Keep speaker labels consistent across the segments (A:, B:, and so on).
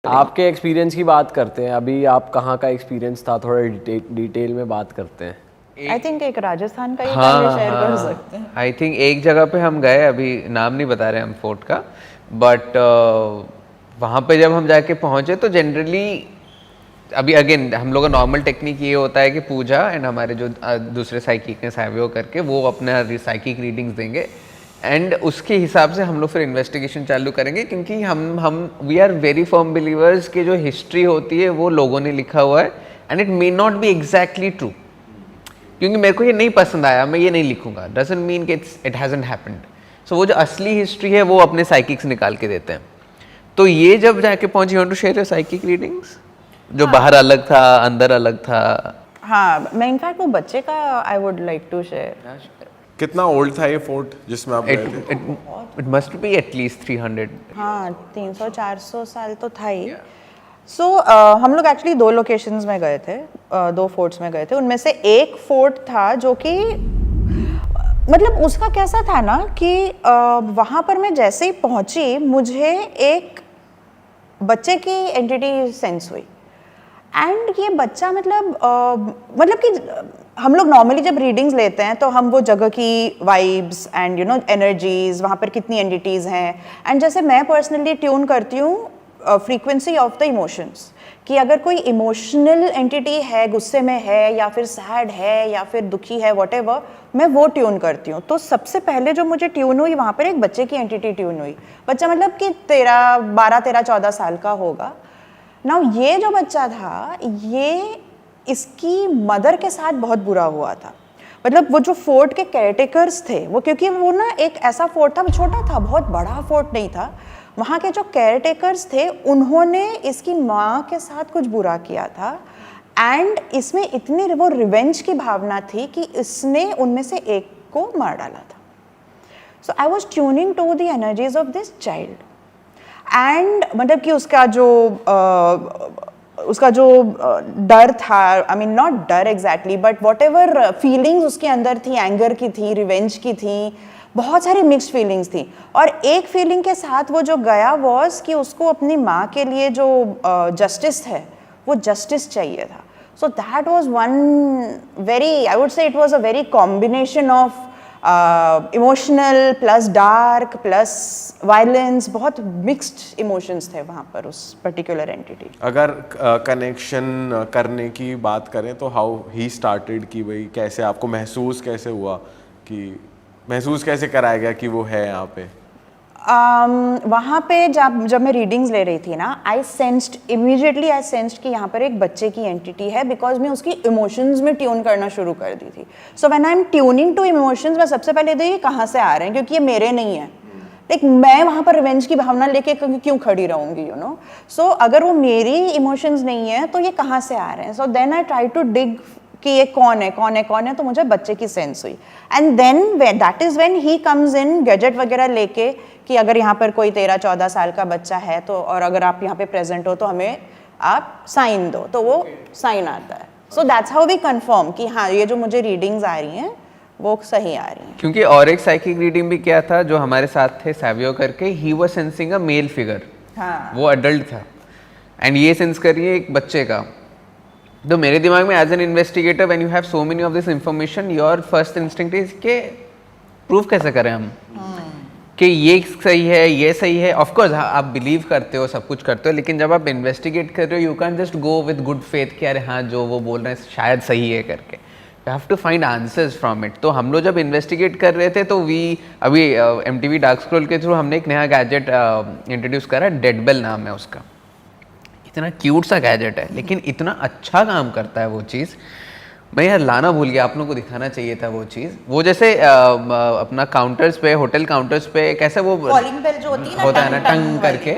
A: आपके एक्सपीरियंस की बात करते हैं, अभी आप कहाँ का एक्सपीरियंस था, थोड़ा डिटेल में बात करते हैं।
B: आई थिंक एक राजस्थान का ही शेयर कर सकते हैं।
C: आई थिंक एक जगह पे हम गए, अभी नाम नहीं बता रहे हम फोर्ट का, बट वहाँ पे जब हम जाके पहुँचे तो जनरली अभी अगेन हम लोग का नॉर्मल टेक्निक ये होता है कि पूजा एंड हमारे जो दूसरे साइकिक हैं सैवियो करके वो अपना साइकिक रीडिंग्स देंगे एंड उसके हिसाब से हम लोग फिर इन्वेस्टिगेशन चालू करेंगे, क्योंकि हम we are very firm believers कि जो हिस्ट्री होती है वो लोगों ने लिखा हुआ है and it may not be exactly true, क्योंकि मेरे को ये नहीं पसंद आया मैं ये नहीं लिखूंगा, डजंट मीन कि इट हैजंट हैपेंड। सो वो जो असली हिस्ट्री है वो अपने साइकिक्स निकाल के देते हैं। तो ये जब जाके पहुंची, want to share your psychic readings जो बाहर अलग था अंदर अलग था।
B: हाँ, मैं इनफैक्ट वो बच्चे का I would like to share.
D: कितना ओल्ड था ये फोर्ट जिसमें आप गए थे?
C: It must be at least 300।
B: हाँ, 300-400 साल तो था ही। सो हम लोग एक्चुअली 2 लोकेशंस में गए थे, 2 फोर्ट्स में गए थे। उनमें से एक फोर्ट था जो कि मतलब उसका कैसा था ना कि वहाँ पर मैं जैसे ही पहुँची मुझे एक बच्चे की एंटिटी सेंस हुई। एंड ये बच्चा मतलब कि हम लोग नॉर्मली जब रीडिंग्स लेते हैं तो हम वो जगह की vibes and you know energies, वहाँ पर कितनी एंटिटीज़ हैं, एंड जैसे मैं पर्सनली ट्यून करती हूँ फ्रीक्वेंसी ऑफ द इमोशंस, कि अगर कोई इमोशनल एंटिटी है, गुस्से में है या फिर सैड है या फिर दुखी है, व्हाटएवर, मैं वो ट्यून करती हूँ। तो सबसे पहले जो मुझे ट्यून हुई वहाँ पर एक बच्चे की एंटिटी ट्यून हुई। बच्चा मतलब कि 12-13-14 साल का होगा। नाउ ये जो बच्चा था, ये इसकी मदर के साथ बहुत बुरा हुआ था। मतलब वो जो फोर्ट के केयरटेकर्स थे वो, क्योंकि वो ना एक ऐसा फोर्ट था, छोटा था, बहुत बड़ा फोर्ट नहीं था। वहाँ के जो केयरटेकर्स थे उन्होंने इसकी माँ के साथ कुछ बुरा किया था एंड इसमें इतनी वो रिवेंज की भावना थी कि इसने उनमें से एक को मार डाला था। So I was tuning to the energies of this child and मतलब कि उसका जो डर था, आई मीन नॉट डर exactly but whatever feelings उसके अंदर थी, एंगर की थी, रिवेंज की थी, बहुत सारी मिक्स्ड फीलिंग्स थी। और एक फीलिंग के साथ वो जो गया वॉज कि उसको अपनी माँ के लिए जो जस्टिस है वो जस्टिस चाहिए था। So that was one very, I would say it was a very combination of emotional plus dark plus violence, बहुत मिक्स्ड इमोशंस थे वहाँ पर उस पर्टिकुलर एंटिटी।
D: अगर कनेक्शन करने की बात करें तो हाउ ही स्टार्टेड, कि भाई कैसे आपको महसूस कैसे हुआ, कि महसूस कैसे कराया गया कि वो है यहाँ पे?
B: वहाँ पे जब मैं रीडिंग्स ले रही थी ना, आई सेंस्ड कि यहाँ पर एक बच्चे की एंटिटी है, बिकॉज मैं उसकी इमोशंस में ट्यून करना शुरू कर दी थी। So when I am tuning to emotions, मैं सबसे पहले देखिए कहाँ से आ रहे हैं, क्योंकि ये मेरे नहीं है। लाइक मैं वहाँ पर रिवेंज की भावना लेके क्यों खड़ी रहूँगी, यू नो। सो अगर वो मेरी इमोशंस नहीं है तो ये कहाँ से आ रहे हैं। So then I try to dig कि ये कौन है, तो मुझे बच्चे की सेंस हुई। And then that is when he comes in gadget वगैरह लेके, कि अगर यहाँ पर कोई 13-14 साल का बच्चा है तो, और अगर आप यहाँ पे प्रेजेंट हो तो हमें आप साइन दो, तो वो साइन आता है। So that's how we confirm कि हाँ ये जो मुझे रीडिंग्स आ रही हैं वो सही आ रही हैं।
C: क्योंकि और एक साइकिक रीडिंग भी क्या था जो हमारे साथ थे सैवियो करके, he was sensing a male figure. हाँ, वो अडल्ट था एंड ये सेंस करिए एक बच्चे का। तो मेरे दिमाग में as an investigator when you have so many of this information, your first instinct is के प्रूफ कैसे करें हम कि ये सही है, ये सही है। ऑफ कोर्स आप बिलीव करते हो, सब कुछ करते हो, लेकिन जब आप इन्वेस्टिगेट कर रहे हो you can just go with good faith कि अरे हाँ जो वो बोल रहे हैं शायद सही है करके। You have to find answers from it. तो हम लोग जब इन्वेस्टिगेट कर रहे थे तो अभी MTV डार्क स्क्रॉल के थ्रू हमने एक नया गैजेट इंट्रोड्यूस करा, डेड बेल नाम है उसका। इतना क्यूट सा गैजेट है लेकिन इतना अच्छा काम करता है वो चीज़। मैं यार लाना भूल गया, आप लोगों को दिखाना चाहिए था वो चीज़। वो जैसे अपना काउंटर्स पे, होटल काउंटर्स पे कैसे वो
B: कॉलिंग बेल जो
C: होता है ना टंग करके,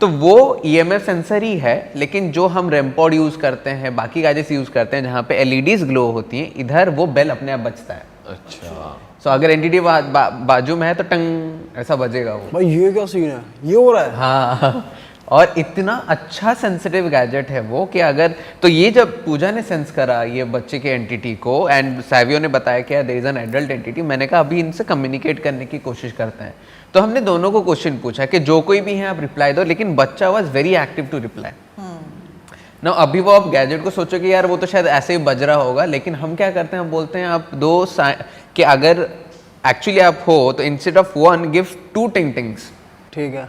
C: तो वो EMF सेंसर ही है, लेकिन जो हम रेमपॉड यूज़ करते हैं, बाकी गैजेट्स यूज़ करते हैं जहाँ पे LEDs ग्लो होती हैं, इधर वो बेल अपने आप बजता है।
D: अच्छा।
C: सो अगर एंटिटी बाजू में है तो टंग ऐसा बजेगा वो।
A: भाई ये क्या सीन है, ये हो रहा है?
C: हाँ और इतना अच्छा सेंसिटिव गैजेट है वो कि अगर, तो ये जब पूजा ने सेंस करा ये बच्चे के एंटिटी को एंड सैवियो ने बताया कि there is an adult entity, मैंने कहा अभी इनसे कम्युनिकेट करने की कोशिश करते हैं। तो हमने दोनों को क्वेश्चन पूछा कि जो कोई भी है आप रिप्लाई दो, लेकिन बच्चा was very active to reply ना। अभी वो आप गैजेट को सोचो कि यार वो तो शायद ऐसे ही बज रहा होगा, लेकिन हम क्या करते हैं, हम बोलते हैं आप दो कि अगर एक्चुअली आप हो तो इंस्टेड ऑफ 1 गिव 2 टिंग टिंग्स।
A: ठीक है,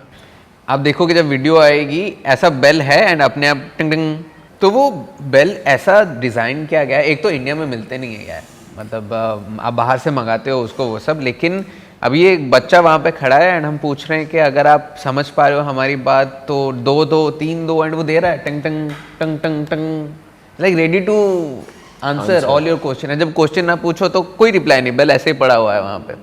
C: आप देखोगे जब वीडियो आएगी ऐसा बेल है एंड अपने आप टिंग टिंग, तो वो बेल ऐसा डिज़ाइन किया गया है। एक तो इंडिया में मिलते नहीं है यार, मतलब आप बाहर से मंगाते हो उसको वो सब, लेकिन अभी एक बच्चा वहाँ पे खड़ा है एंड हम पूछ रहे हैं कि अगर आप समझ पा रहे हो हमारी बात तो 2 2 3 2 एंड वो दे रहा है टंग टंग टंग टंग टंग, like ready to answer all your question है। जब क्वेश्चन ना पूछो तो कोई रिप्लाई नहीं, बेल ऐसे ही पड़ा हुआ है वहाँ पे।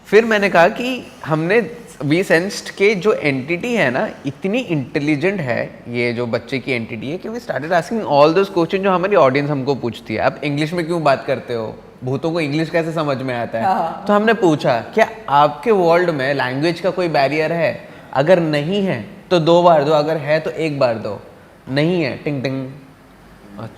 C: फिर मैंने कहा कि हमने वी सेंस्ड के जो एंटिटी है ना इतनी इंटेलिजेंट है, ये जो बच्चे की एंटिटी है, कि we started asking all those question जो हमारी ऑडियंस हमको पूछती है। आप इंग्लिश में क्यों बात करते हो, भूतों को इंग्लिश कैसे समझ में आता है? तो हमने पूछा क्या आपके वर्ल्ड में लैंग्वेज का कोई बैरियर है? अगर नहीं है तो 2 बार दो, अगर है तो 1 बार दो, नहीं है टिंग टिंग।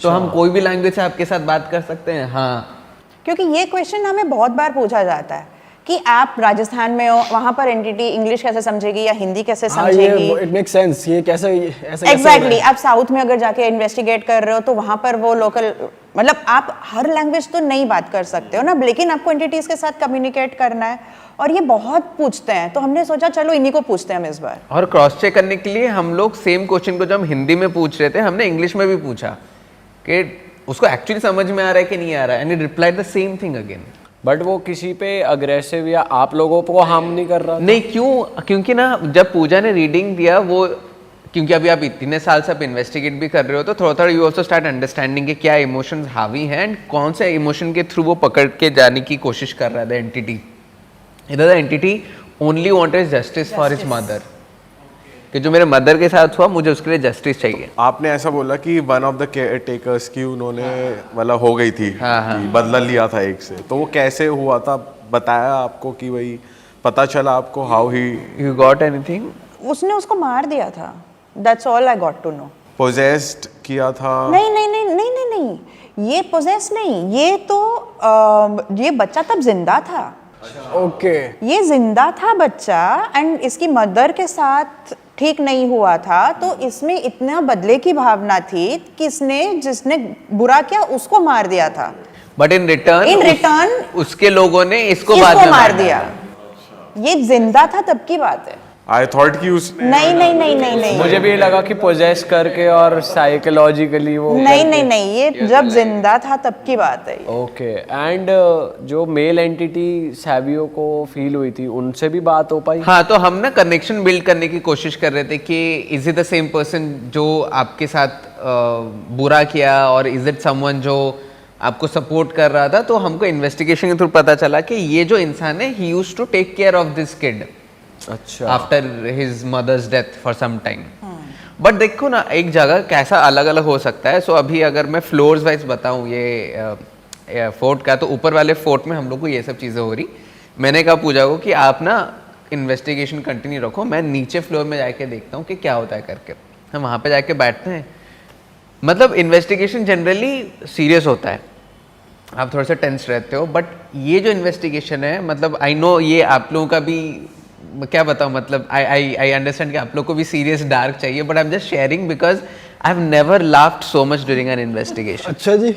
C: तो हम कोई भी लैंग्वेज से आपके साथ बात कर सकते हैं? हाँ,
B: क्योंकि ये क्वेश्चन हमें बहुत बार पूछा जाता है कि आप राजस्थान में हो, वहाँ पर एंटिटी इंग्लिश कैसे समझेगी या हिंदी कैसे समझेगी?
A: इट मेक सेंस, ये कैसे ऐसे
B: एग्जैक्टली आप साउथ में अगर जाके इन्वेस्टिगेट कर रहे हो तो वहाँ पर वो लोकल, मतलब आप हर लैंग्वेज तो नहीं बात कर सकते हो ना, लेकिन आपको एंटिटीज के साथ कम्युनिकेट करना है और ये बहुत पूछते हैं। तो हमने सोचा चलो इन्हीं को पूछते हैं हम इस बार।
C: और क्रॉस चेक करने के लिए हम लोग सेम क्वेश्चन को जो हम हिंदी में पूछ रहे थे हमने इंग्लिश में भी पूछा कि उसको एक्चुअली समझ में आ रहा है कि नहीं आ रहा है, and it replied the same thing again.
A: But वो किसी पे अग्रेसिव या आप लोगों को हार्म नहीं कर रहा?
C: नहीं, क्यों? क्योंकि ना जब पूजा ने रीडिंग दिया वो, क्योंकि अभी आप इतने साल से आप इन्वेस्टिगेट भी कर रहे हो तो थोड़ा थोड़ा यू ऑल्सो स्टार्ट अंडरस्टैंडिंग कि क्या इमोशंस हावी हैं एंड कौन से इमोशन के थ्रू वो पकड़ के जाने की कोशिश कर रहा था एंटिटी। इधर the entity only wanted justice for his mother, कि जो मेरे मदर के साथ हुआ मुझे उसके लिए जस्टिस चाहिए।
D: आपने ऐसा बोला कि one of the care takers की उन्होंने मतलब हो गई थी कि बदला लिया था एक से, तो वो कैसे हुआ था? बताया आपको कि वही पता चला आपको? How he
C: you got anything?
B: उसने उसको मार दिया था, that's all I got to know.
D: Possessed किया था?
B: नहीं नहीं नहीं नहीं नहीं नहीं, ये पोजेस नहीं, ये तो ये बच्चा तब जिंदा था।
A: ओके,
B: ये जिंदा था बच्चा एंड इसकी मदर के साथ ठीक नहीं हुआ था, तो इसमें इतना बदले की भावना थी कि जिसने बुरा किया उसको मार दिया था।
C: बट इन रिटर्न उसके लोगों ने इसको
B: मार दिया। ये जिंदा था तब की बात है।
D: आई थॉट कि उसने
B: नहीं नहीं नहीं नहीं नहीं,
A: मुझे भी ये लगा कि पोजेस करके और साइकोलॉजिकली वो
B: नहीं नहीं नहीं, ये जब जिंदा था तब की बात है।
A: ओके। एंड जो मेल एंटिटी सैवियो को फील हुई थी उनसे भी बात हो पाई?
C: हाँ, तो हम ना कनेक्शन बिल्ड करने की कोशिश कर रहे थे कि is it the same person जो आपके साथ बुरा किया और इज इट समवन जो आपको सपोर्ट कर रहा था। तो हमको इन्वेस्टिगेशन के थ्रू पता चला कि ये जो इंसान है he used to take care of this kid
A: अच्छा,
C: after his mother's death for some time. But देखो ना एक जगह कैसा अलग अलग हो सकता है। सो अभी अगर मैं फ्लोर्स वाइज बताऊं ये फोर्ट का, तो ऊपर वाले फोर्ट में हम लोग को ये सब चीज़ें हो रही। मैंने कहा पूजा को कि आप ना इन्वेस्टिगेशन कंटिन्यू रखो, मैं नीचे फ्लोर में जाके देखता हूँ कि क्या होता है करके। हम वहाँ पे जाके बैठते हैं। मतलब इन्वेस्टिगेशन जनरली सीरियस होता है, आप थोड़ा सा टेंस रहते हो, बट ये जो इन्वेस्टिगेशन है मतलब आई नो ये आप लोगों का भी क्या बताऊँ, मतलब आई अंडरस्टैंड कि आप लोग को भी सीरियस डार्क चाहिए, but I am just sharing because I have never laughed so much during an investigation.
A: अच्छा जी,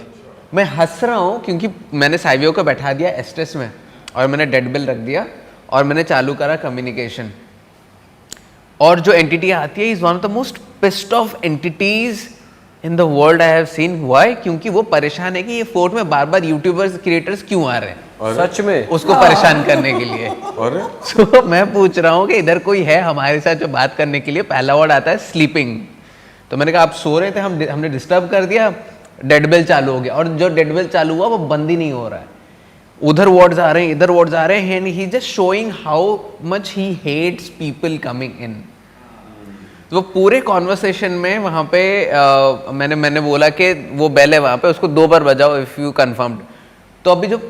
C: मैं हंस रहा हूँ क्योंकि मैंने साइवियो को बैठा दिया एस्ट्रेस में और मैंने डेड बिल रख दिया और मैंने चालू करा कम्युनिकेशन। और जो एंटिटी आती है is one of the most pissed off entities in the world I have seen. Why? क्योंकि वो परेशान है कि ये फोर्ट में बार बार यूट्यूबर्स क्रिएटर्स क्यों आ रहे हैं
A: सच में
C: उसको परेशान करने के लिए।
D: और
C: तो मैं पूछ रहा हूँ कि इधर कोई है हमारे साथ जो बात करने के लिए। पहला वर्ड आता है स्लीपिंग। तो मैंने कहा आप सो रहे थे, हमने डिस्टर्ब कर दिया, डेड बेल चालू हो गया। और जो डेड बेल चालू हुआ वो बंद ही नहीं हो रहा है। उधर वर्ड्स आ रहे हैं, इधर वर्ड्स आ रहे हैं, and he just showing how much he hates people coming in. तो पूरे कॉन्वर्सेशन में वहाँ पे मैंने बोला कि वो बेल है वहाँ पे, उसको 2 बार बजाओ इफ़ यू कन्फर्म्ड। तो अभी जो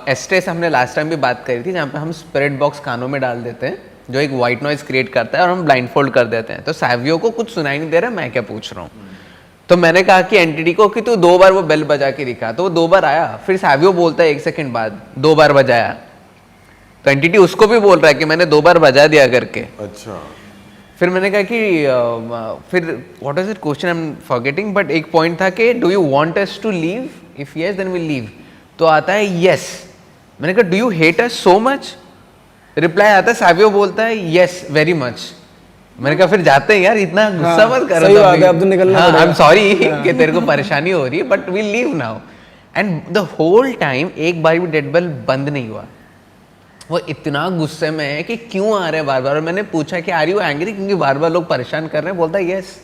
C: एस्ट्रेस हमने लास्ट टाइम भी बात करी थी, जहाँ पे हम स्पिरिट बॉक्स कानों में डाल देते हैं जो एक वाइट नॉइज क्रिएट करता है और हम ब्लाइंड फोल्ड कर देते हैं। तो सैवियो को कुछ सुनाई नहीं दे रहा, मैं क्या पूछ रहा हूँ। तो मैंने कहा कि एंटिटी को कि तू 2 बार वो बेल बजा के दिखा। तो वो 2 बार आया, फिर सैवियो बोलता है 1 सेकंड बाद 2 बार बजाया। तो एंटिटी उसको भी बोल रहा है कि मैंने 2 बार बजा दिया करके।
D: अच्छा।
C: फिर मैंने कहा कि फिर what is it question, I am forgetting, but एक पॉइंट था कि do you want us to leave, if yes then will leave. तो आता है यस। मैंने कहा do you hate us so much, reply आता है सावियो बोलता है यस वेरी मच। मैंने कहा फिर जाते हैं यार, इतना गुस्सा मत करो।
E: सही बात है, अब तो निकलना पड़ेगा।
C: आई एम सॉरी कि तेरे को परेशानी हो रही है, but we leave now. And the whole time एक बार भी डेड बेल बंद नहीं हुआ। वो इतना गुस्से में है कि क्यों आ रहे हैं बार बार। और मैंने पूछा कि आर यू एंग्री, क्योंकि बार बार लोग परेशान कर रहे हैं। बोलता है यस।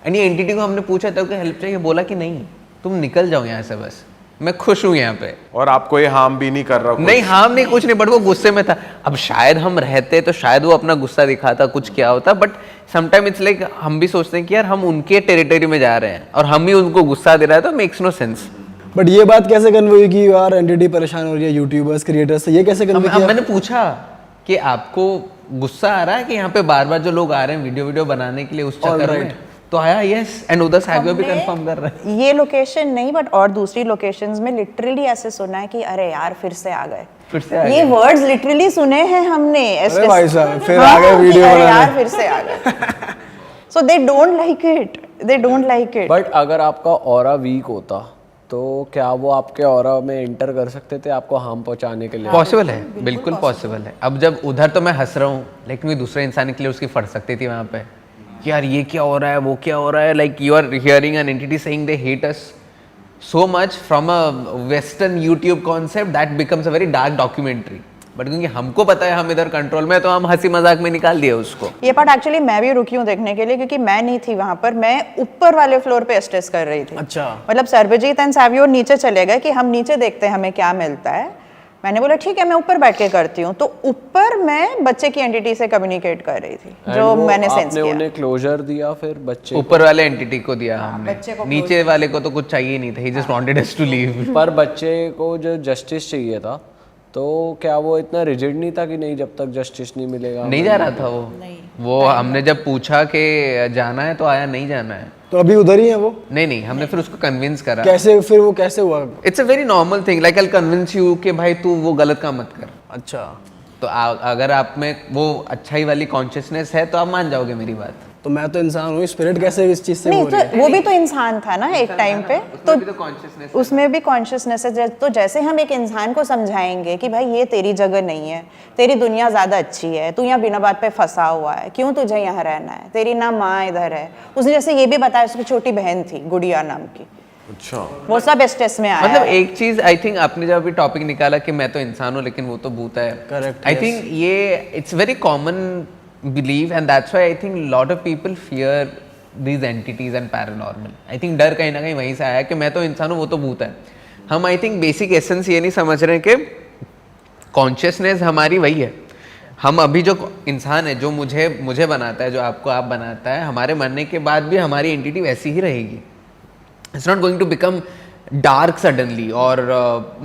C: एंड ये एंटिटी को हमने पूछा तो हेल्प चाहिए, बोला कि नहीं तुम निकल जाओ यहाँ से, बस मैं खुश हूँ यहाँ पे।
D: और आपको ये हार्म भी नहीं कर रहा?
C: नहीं हार्म नहीं, कुछ नहीं, बट वो गुस्से में था। अब शायद हम रहते तो शायद वो अपना गुस्सा दिखाता, कुछ क्या होता, बट समटाइम इट्स लाइक हम भी सोचते हैं कि यार हम उनके टेरिटरी में जा रहे हैं और हम ही उनको गुस्सा दे रहा है, तो मेक्स नो सेंस।
E: बट ये बात कैसे कन्वे हुई कि यार एंटिटी परेशान हो रही है यूट्यूबर्स क्रिएटर्स से, ये कैसे कन्वे किया?
C: मैंने पूछा कि आपको गुस्सा आ रहा है कि यहाँ पे बार बार जो लोग आ रहे हैं वीडियो बनाने के लिए उस चक्कर में, तो आया यस। एंड उधर सावियो भी कंफर्म कर रहा है।
B: ये लोकेशन नहीं बट और दूसरी लोकेशंस में लिटरली ऐसे सुना है कि अरे यार फिर से आ गए,
C: फिर से आ
B: ये वर्ड्स लिटरली सुने हैं हमने।
E: अरे भाई साहब फिर
B: हाँ,
E: आ गए वीडियो
B: अरे
E: बनाने।
B: यार फिर से आ गए। So they don't like it, they don't like it.
A: But अगर आपका ऑरा वीक होता तो क्या वो आपके ऑरा में एंटर कर सकते थे आपको हार्म पहुंचाने के लिए?
C: पॉसिबल है, बिल्कुल पॉसिबल है। अब जब उधर तो मैं हंस रहा हूँ, लेकिन भी दूसरे इंसान के लिए उसकी फट सकती थी वहाँ पे कि यार ये क्या हो रहा है, वो क्या हो रहा है। Like you are hearing an entity saying they hate us so much from a western YouTube concept, that becomes a very dark documentary. But क्योंकि हमको पता है हम इधर कंट्रोल में, तो हम हंसी मजाक में निकाल दिए उसको।
B: ये पार्ट एक्चुअली मैं भी रुकी हूँ देखने के लिए, क्योंकि मैं नहीं थी वहां पर, मैं ऊपर वाले फ्लोर पे एस्टेस कर रही थी।
E: अच्छा।
B: मतलब सर्वजीत एंड सावियो नीचे चले गए कि हम नीचे देखते हैं हमें क्या मिलता है। मैंने बोला ठीक है मैं ऊपर बैठ के करती हूँ। तो ऊपर मैं बच्चे की एंटिटी से कम्युनिकेट कर रही थी, जो मैंने सेंस
A: आपने
B: किया।
A: उन्हें क्लोजर दिया फिर बच्चे
C: ऊपर वाले एंटिटी को दिया हमने,
B: बच्चे को
C: नीचे वाले को तो कुछ चाहिए नहीं था, he just wanted us to leave.
A: पर बच्चे को जो जस्टिस चाहिए था, तो क्या वो इतना रिजिड नहीं था कि नहीं जब तक जस्टिस नहीं मिलेगा?
C: नहीं जा रहा था वो हमने जब पूछा कि जाना है तो आया नहीं जाना है।
E: तो अभी उधर ही है वो?
C: नहीं हमने फिर उसको कन्विंस करा।
E: कैसे फिर वो कैसे हुआ?
C: It's a very normal thing, like I convince you कि भाई तू वो गलत काम मत कर।
E: अच्छा।
C: तो अगर आप में वो अच्छाई वाली कॉन्शियसनेस है तो आप मान जाओगे मेरी बात।
E: तो मैं तो इंसान हूँ, स्पिरिट कैसे इस चीज से
B: नहीं
E: हो रही है?
B: तो वो भी तो इंसान था ना एक टाइम पे, तो
C: कॉन्शियसनेस
B: उसमें भी कॉन्शियसनेस है। तो जैसे हम एक इंसान को समझाएंगे कि भाई ये तेरी जगह नहीं है, तेरी दुनिया ज़्यादा अच्छी है, तू यहाँ बिना बात पे फंसा हुआ है, क्यों तुझे यहाँ रहना है, तेरी ना माँ इधर है। उसने जैसे ये भी बताया उसकी छोटी बहन थी गुड़िया नाम की,
D: अच्छा।
B: वो सब एस्टेस में आया
C: मतलब
B: है।
C: एक चीज आई थिंक आपने जब अभी टॉपिक निकाला कि मैं तो इंसान हूँ लेकिन वो तो भूत है।
E: Correct,
C: आई
E: yes.
C: थिंक ये it's very common believe and that's why I think lot of people fear these entities and paranormal. I think डर कहीं ना कहीं वहीं से आया कि मैं तो इंसान हूँ वो तो भूत है। हम आई थिंक बेसिक एसेंस ये नहीं समझ रहे कि कॉन्शियसनेस हमारी वही है। हम अभी जो इंसान है, जो मुझे बनाता है, जो आपको आप बनाता है, हमारे मरने के बाद भी हमारी एंटिटी वैसी ही रहेगी। It's not going to become dark suddenly. और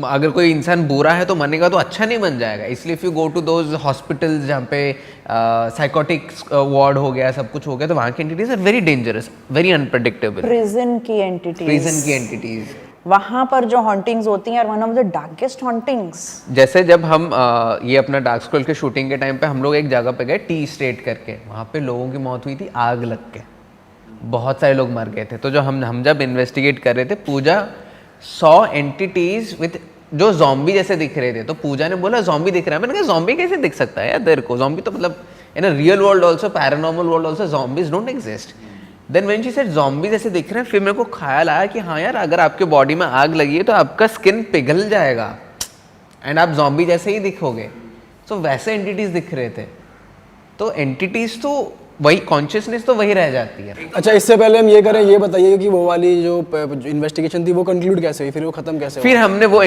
C: अगर कोई इंसान बुरा है तो मरनेगा तो अच्छा नहीं बन जाएगा। इसलिए if you go to those hospitals जहाँ पे साइकोटिक वार्ड हो गया, सब कुछ हो गया, तो वहाँ की entities are very dangerous, very unpredictable.
B: Prison की एंटिटीज, वहां पर जो हॉन्टिंग्स होती हैं, one of the darkest hauntings.
C: जैसे जब हम ये अपना डार्क स्क्रॉल के शूटिंग के टाइम पे हम लोग एक जगह पे गए, टी स्टेट करके, वहाँ पे लोगों की मौत हुई थी आग लग के, बहुत सारे लोग मर गए थे। तो जो हम जब इन्वेस्टिगेट कर रहे थे, पूजा 100 एंटिटीज विद जो ज़ॉम्बी जैसे दिख रहे थे। तो पूजा ने बोला ज़ॉम्बी दिख रहा है। मैंने कहा ज़ॉम्बी कैसे दिख सकता है यार तेरे को? ज़ॉम्बी तो मतलब in a real world also, paranormal world also, zombies don't exist. Then when she said zombie जैसे दिख रहे हैं, फिर मेरे को ख्याल आया कि हाँ यार, अगर आपके बॉडी में आग लगी है तो आपका स्किन पिघल जाएगा एंड आप ज़ॉम्बी जैसे ही दिखोगे। तो वैसे एंटिटीज दिख रहे थे। तो एंटिटीज तो वही, कॉन्शियसनेस तो वही रह जाती है।
E: अच्छा, इससे पहले हम ये करें, ये बताइए कि वो वाली जो इन्वेस्टिगेशन थी वो कंक्लूड कैसे हुई, फिर वो खत्म कैसे
C: फिर
E: हुआ?
C: हमने वो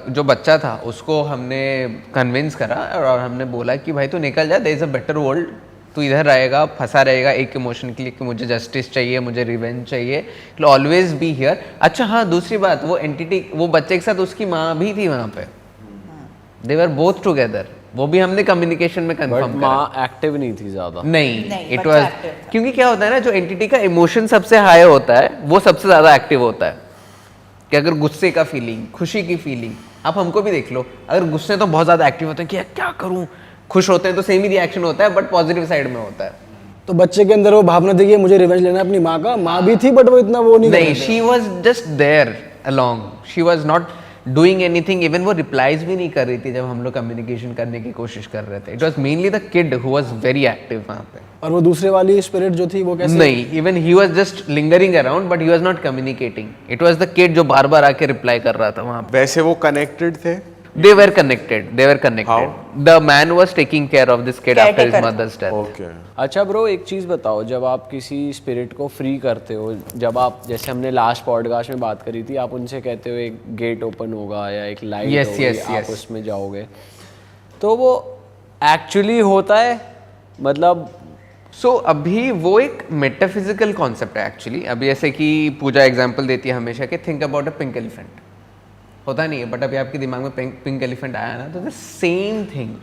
C: जो बच्चा था उसको हमने कन्विंस करा और हमने बोला कि भाई तू निकल जा, there is a better world, तू इधर रहेगा, फंसा रहेगा एक इमोशन के लिए कि मुझे जस्टिस चाहिए, मुझे रिवेंज चाहिए, ऑलवेज बी हियर। अच्छा हाँ, दूसरी बात, वो एंटिटी, वो बच्चे के साथ उसकी माँ भी थी वहाँ पे, दे वर बोथ टुगेदर। वो भी हमने कम्युनिकेशन में कंफर्म करा।
A: माँ एक्टिव नहीं थी ज्यादा?
C: नहीं, इट
B: बच्चा
C: वाज,
B: active था।
C: क्योंकि क्या होता है ना, जो एंटिटी का इमोशन सबसे हाई होता है वो सबसे ज्यादा एक्टिव होता है। कि अगर गुस्से का फीलिंग, खुशी की फीलिंग, आप हमको भी देख लो, अगर गुस्से तो बहुत ज़्यादा एक्टिव होते हैं कि यार क्या करूँ, खुश होते हैं तो सेम ही रिएक्शन होता है, बट पॉजिटिव साइड में होता है।
E: तो बच्चे के अंदर वो भावना देखिए मुझे रिवेंज लेना है अपनी माँ का, माँ भी थी बट वो इतना वो नहीं
C: नहीं, she was just there along, she was not doing anything, even वो रिप्लाईज भी नहीं कर रही थी जब हम लोग कम्युनिकेशन करने की कोशिश कर रहे थे। It was mainly the kid who was very active वहाँ पे।
E: और वो दूसरे वाली स्पिरिट जो थी वो कैसे?
C: नहीं, even he was just lingering around but he was not communicating. It was the kid जो बार बार आके रिप्लाई कर रहा था वहाँ पे।
D: वैसे वो कनेक्टेड थे?
C: They were connected. The man was taking care of this kid after his mother's death.
D: Okay.
A: अच्छा ब्रो, एक चीज़ बताओ, जब आप किसी स्पिरिट को फ्री करते हो, जब आप जैसे हमने लास्ट पॉडकास्ट में बात करी थी, आप उनसे कहते हो एक गेट ओपन होगा या एक लाइट
C: Yes,
A: होगी,
C: yes,
A: आप
C: yes.
A: उसमें जाओगे, तो वो एक्चुअली होता है? मतलब
C: So अभी वो एक मेटाफिजिकल कॉन्सेप्ट है एक्चुअली। अभी जैसे कि पूजा एग्जांपल देती है हमेशा कि think about a pink elephant, होता नहीं है बट अभी आपके दिमाग में पिंक एलिफेंट आया ना, तो the same thing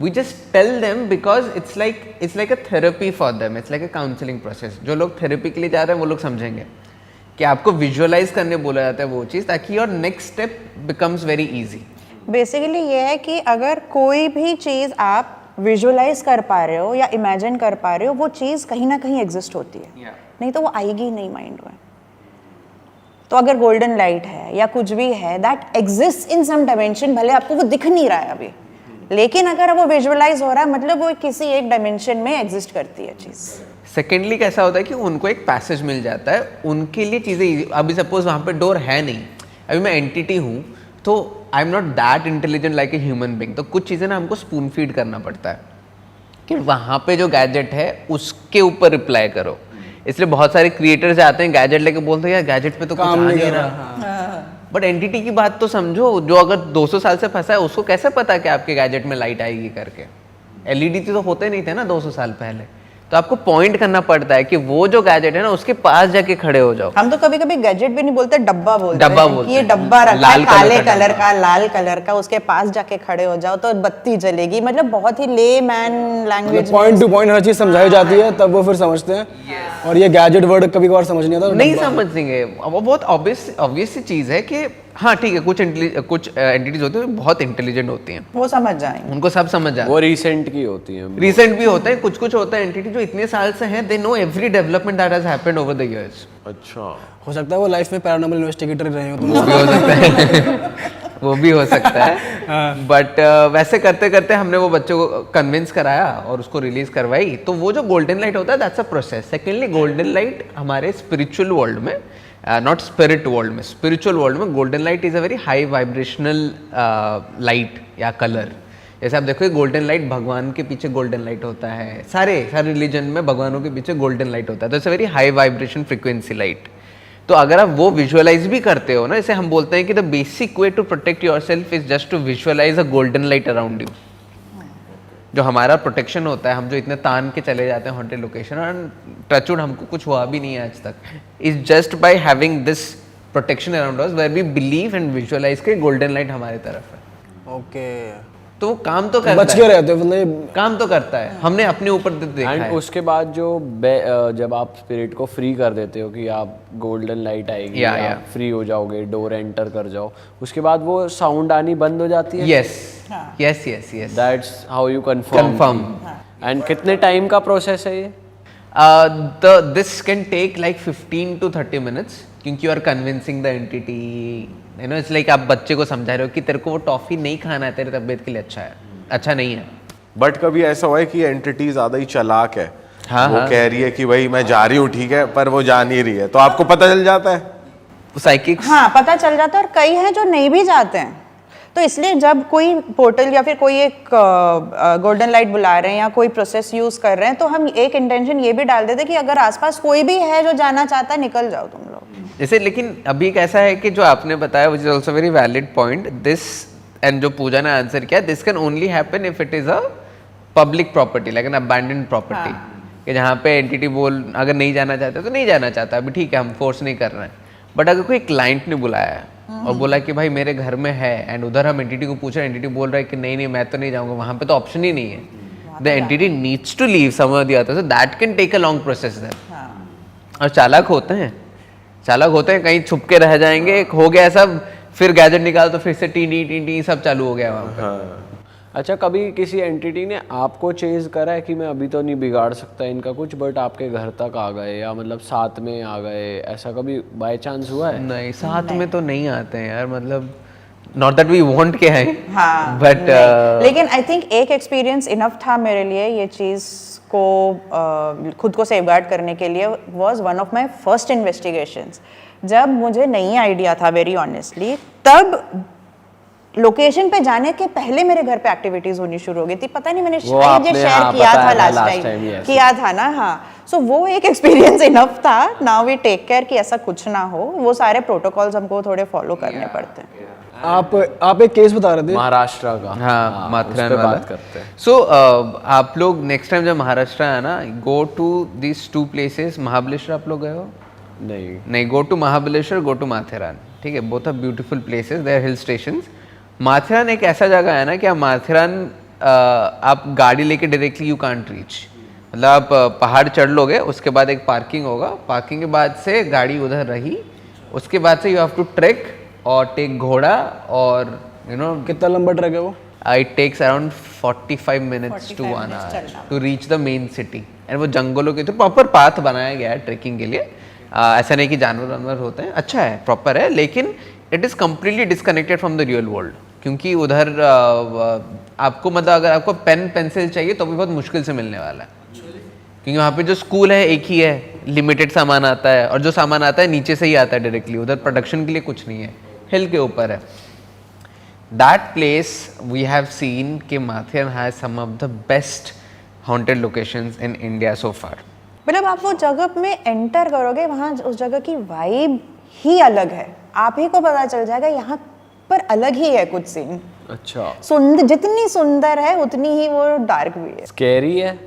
C: we just tell them because it's like a therapy for them, it's like a counselling process. जो लोग थेरेपी के लिए जा रहे हैं वो लोग समझेंगे कि आपको विजुअलाइज करने बोला जाता है वो चीज़, ताकि your next step becomes very easy.
B: Basically ये है कि अगर कोई भी चीज़ आप विजुअलाइज कर पा रहे हो या इमेजिन कर पा रहे हो, वो चीज़ कहीं ना कहीं एग्जिस्ट होती है, नहीं तो वो आएगी नहीं माइंड में। तो अगर गोल्डन लाइट है या कुछ भी है, that exist in some dimension, भले आपको वो दिख नहीं रहा है अभी, लेकिन अगर वो विजुअलाइज हो रहा है मतलब वो किसी एक डायमेंशन में एग्जिस्ट करती है चीज़।
C: सेकेंडली कैसा होता है कि उनको एक पैसेज मिल जाता है, उनके लिए चीज़ें, अभी सपोज वहाँ पे डोर है नहीं, अभी मैं एंटिटी हूँ तो I am not that intelligent like a human being, तो कुछ चीज़ें ना हमको स्पून फीड करना पड़ता है कि वहाँ पे जो गैजेट है उसके ऊपर रिप्लाई करो। इसलिए बहुत सारे क्रिएटर्स आते हैं गैजेट लेके, बोलते हैं यार गैजेट पे तो कुछ आ नहीं रहा, बट एंटिटी की बात तो समझो, जो अगर 200 साल से फंसा है उसको कैसे पता कि आपके गैजेट में लाइट आएगी करके? एलईडी तो होते नहीं थे ना 200 साल पहले, तो आपको पॉइंट करना पड़ता है कि वो जो गैजेट है ना उसके पास जाके खड़े हो जाओ।
B: हम तो कभी कभी गैजेट भी नहीं बोलते, डब्बा बोलते
C: डब्बा
B: हैं
C: बोलते
B: कि ये
C: हैं।
B: डब्बा रखा है
C: लाल
B: काले
C: कलर का
B: कलर
C: डब्बा।
B: का, लाल कलर का, उसके पास जाके खड़े हो जाओ तो बत्ती जलेगी। मतलब बहुत ही layman language,
E: point to point हर चीज समझाई जाती है तब वो फिर समझते हैं। और ये गैजेट वर्ड कभी कभार समझ नहीं आता,
C: नहीं समझेंगे, वो बहुत ऑब्वियस सी चीज़ है कि हाँ ठीक है, कुछ एंटिटीज होती हैं बहुत इंटेलिजेंट होती हैं,
B: वो समझ जाएंगे,
C: उनको सब समझ जाता है।
A: वो रिसेंट की होती है,
C: रिसेंट भी होता है, कुछ होता है एंटिटी जो इतने साल से हैं, they know every development that has happened over the years.
D: अच्छा,
E: हो सकता है वो लाइफ में पैरानॉर्मल इन्वेस्टिगेटर रहे हो
C: वो भी हो सकता है वो भी हो सकता है, बट वैसे करते करते हमने वो बच्चों को कन्विंस कराया और उसको रिलीज करवाई। तो वो जो गोल्डन लाइट होता है that's a process. Secondly golden light हमारे स्पिरिचुअल वर्ल्ड में, नॉट स्पिरिट वर्ल्ड में, स्पिरिचुअल वर्ल्ड में golden light is a very high vibrational light या कलर। जैसे आप देखो गोल्डन लाइट, भगवान के पीछे गोल्डन लाइट होता है, सारे रिलीजन में भगवानों के पीछे गोल्डन लाइट होता है, तो it's a very high vibration frequency light. तो अगर आप वो विजुअलाइज भी करते हो ना, जैसे हम बोलते हैं कि the basic way to protect yourself is just to visualise a golden light around you. जो हमारा प्रोटेक्शन होता है, हम जो इतने तान के चले जाते हैं हॉन्टेड लोकेशन, और टचवुड हमको कुछ हुआ भी नहीं है आज तक, is just by having this protection around us where we believe and visualise के गोल्डन लाइट हमारे तरफ है।
E: ओके,
C: तो वो काम तो करता
E: बच के
C: है,
E: रहते हो मतलब।
C: काम तो करता है, हमने अपने ऊपर देखा
A: एंड
C: है।
A: उसके बाद जो जब आप स्पिरिट को फ्री कर देते हो कि आप गोल्डन लाइट आएगी,
C: या
A: आप फ्री हो जाओगे, डोर एंटर कर जाओ, उसके बाद वो साउंड आनी बंद हो जाती है।
C: Yes yes yes yes,
A: that's how you confirm. And कितने टाइम का प्रोसेस है ये?
C: This can take like 15 to 30 minutes, क्योंकि you are convincing the entity, you know, it's like आप बच्चे को समझा रहे हो कि तेरे को वो टॉफी नहीं खाना है, तेरे तबीयत के लिए अच्छा नहीं है।
D: बट कभी ऐसा हुआ है कि एंटिटी ज्यादा ही चालाक है,
C: हाँ,
D: वो
C: हाँ।
D: कह रही है कि भाई मैं जा रही हूँ, ठीक है, पर वो जा नहीं रही है, तो आपको पता चल जाता है?
C: साइकिक्स,
B: हाँ पता चल जाता है। और कई हैं जो नहीं भी जाते हैं, तो इसलिए जब कोई पोर्टल या फिर कोई एक गोल्डन लाइट बुला रहे हैं या कोई प्रोसेस यूज कर रहे हैं, तो हम एक इंटेंशन ये भी डाल देते कि अगर आसपास कोई भी है जो जाना चाहता है, निकल जाओ तुम लोग।
C: जैसे, लेकिन अभी कैसा है कि जो आपने बताया which is also very valid point, this and जो पूजा ने आंसर किया, this can only happen if it is a public property, like an abandoned property, कि जहाँ पे एंटिटी बोल अगर नहीं जाना चाहते तो नहीं जाना चाहता, अभी ठीक है हम फोर्स नहीं कर रहे हैं। बट अगर कोई क्लाइंट ने बुलाया है और बोला कि भाई मेरे घर में है, एंड उधर हम एंटिटी को पूछ रहे हैं, एंटिटी बोल रहा है कि नहीं मैं तो नहीं जाऊँगा, वहाँ पे तो ऑप्शन ही नहीं है, the entity needs to leave somewhere the other, so that can take a long process there. और चालाक होते हैं, कहीं छुप के रह जाएंगे, हो गया सब फिर गैजेट निकाल तो फिर से टी टी टी सब चालू हो गया वहाँ पे।
A: अच्छा, कभी किसी एंटिटी ने आपको चेज करा है कि मैं अभी तो नहीं बिगाड़ सकता इनका कुछ, बट आपके घर तक आ गए या मतलब साथ में आ गए, ऐसा कभी बाय चांस हुआ है?
C: नहीं, साथ में तो नहीं आते हैं यार, मतलब नॉट दैट वी वांट के हैं,
B: हाँ,
C: बट
B: लेकिन आई थिंक एक एक्सपीरियंस इनफ था मेरे लिए ये चीज़ को खुद को सेफगार्ड करने के लिए। Was one of my first investigations. जब मुझे नहीं आइडिया था वेरी ऑनेस्टली, तब लोकेशन पे जाने के पहले मेरे घर पे एक्टिविटीज होनी शुरू हो गई थी। पता नहीं मैंने शायद ये शेयर किया था लास्ट टाइम, किया था ना, हाँ। सो वो एक एक्सपीरियंस इनफ था। नाउ वी टेक केयर कि ऐसा कुछ ना हो। वो सारे प्रोटोकॉल्स हमको थोड़े फॉलो करने पड़ते हैं।
E: आप एक केस बता रहे थे
A: महाराष्ट्र का।
C: हाँ, माथेरान वाला
A: बात करते हैं।
C: सो आप लोग नेक्स्ट टाइम जब महाराष्ट्र आना, go to this 2 places. Mahabaleshwar आप लोग गए हो? नहीं, go to Mahabaleshwar, go to Matheran, ठीक है? Both are beautiful places, they are hill stations. Matheran एक ऐसा जगह है ना कि आप माथेरान आप गाड़ी लेके डायरेक्टली यू कांट रीच। मतलब आप पहाड़ चढ़ लोगे, उसके बाद एक पार्किंग होगा, पार्किंग के बाद से गाड़ी उधर रही, उसके बाद से यू हैव टू ट्रेक और टेक घोड़ा, और यू नो
E: कितना लंबा ट्रैक है वो?
C: It takes around 45 minutes to 1 hour to reach the main city. And वो जंगलों के थ्रू प्रॉपर पाथ बनाया गया है ट्रेकिंग के लिए। ऐसा नहीं कि जानवर होते हैं, अच्छा है, प्रॉपर है, लेकिन it is completely disconnected from the real world. क्योंकि उधर आपको मतलब अगर आपको पेन पेंसिल चाहिए तो भी बहुत मुश्किल से मिलने वाला है, क्योंकि वहाँ पे जो स्कूल है एक ही है, लिमिटेड सामान आता है, और जो सामान आता है नीचे से ही आता है डायरेक्टली, उधर प्रोडक्शन के लिए कुछ नहीं है, हिल के ऊपर है। That place we have seen कि Matheran has some of the best haunted locations in India so far.
B: मतलब आप वो जगह में एंटर करोगे, वहाँ उस जगह की वाइब ही अलग है। आप ही को पता चल जाएगा यहाँ पर अलग ही है कुछ सीन।
A: अच्छा,
B: सुंदर, जितनी सुंदर है उतनी ही वो डार्क भी है,
A: स्कैरी है।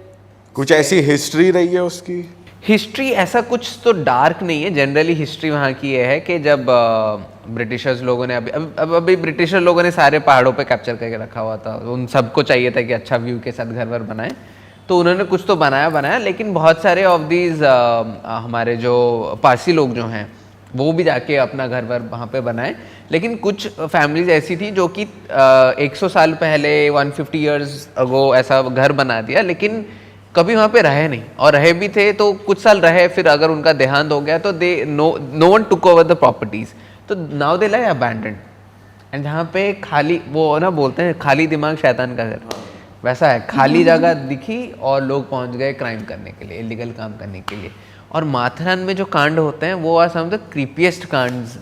D: कुछ ऐसी हिस्ट्री रही है उसकी?
C: हिस्ट्री ऐसा कुछ तो डार्क नहीं है। जनरली हिस्ट्री वहाँ की ये है कि जब ब्रिटिशर्स लोगों ने अभी ब्रिटिशर लोगों ने सारे पहाड़ों पे कैप्चर करके रखा हुआ था, उन सबको चाहिए था कि अच्छा व्यू के साथ घर वर बनाए, तो उन्होंने कुछ तो बनाया, लेकिन बहुत सारे ऑफ दीज हमारे जो पारसी लोग जो हैं वो भी जाके अपना घर वर वहाँ पे बनाए। लेकिन कुछ फैमिलीज ऐसी थी जो कि 100 साल पहले 150 ईयर्स अगो ऐसा घर बना दिया, लेकिन कभी वहाँ पे रहे नहीं, और रहे भी थे तो कुछ साल रहे, फिर अगर उनका देहांत हो गया तो they no one took over the properties, तो now they like abandoned. And जहाँ पे खाली वो ना बोलते हैं खाली दिमाग शैतान का घर, वैसा है, खाली जगह दिखी और लोग पहुँच गए क्राइम करने के लिए, इलीगल काम करने के लिए। और माथेरान में जो कांड होते हैं वो are some of the creepiest कांड्स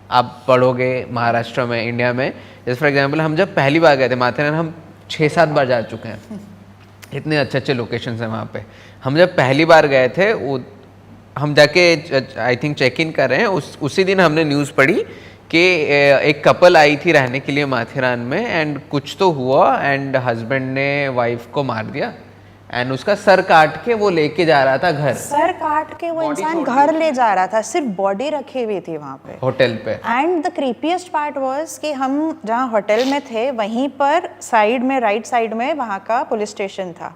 C: आप पढ़ोगे महाराष्ट्र में, इंडिया में। जैसे फॉर एग्जांपल हम जब पहली बार गए थे माथेरान, हम 6-7 बार जा चुके हैं, इतने अच्छे लोकेशंस हैं वहाँ पे। हम जब पहली बार गए थे, वो हम जाके आई थिंक चेक इन कर रहे हैं, उसी दिन हमने न्यूज़ पढ़ी कि एक कपल आई थी रहने के लिए माथेरान में, एंड कुछ तो हुआ, एंड हस्बैंड ने वाइफ को मार दिया, एंड उसका सर काट के वो लेके जा रहा था घर।
B: सर काट के वो इंसान घर ले जा रहा था, सिर्फ बॉडी रखी हुई थी वहाँ पे,
C: होटल पे।
B: And the creepiest part was कि हम जहाँ होटल में थे वहीं पर साइड में, राइट साइड में वहाँ का पुलिस स्टेशन था।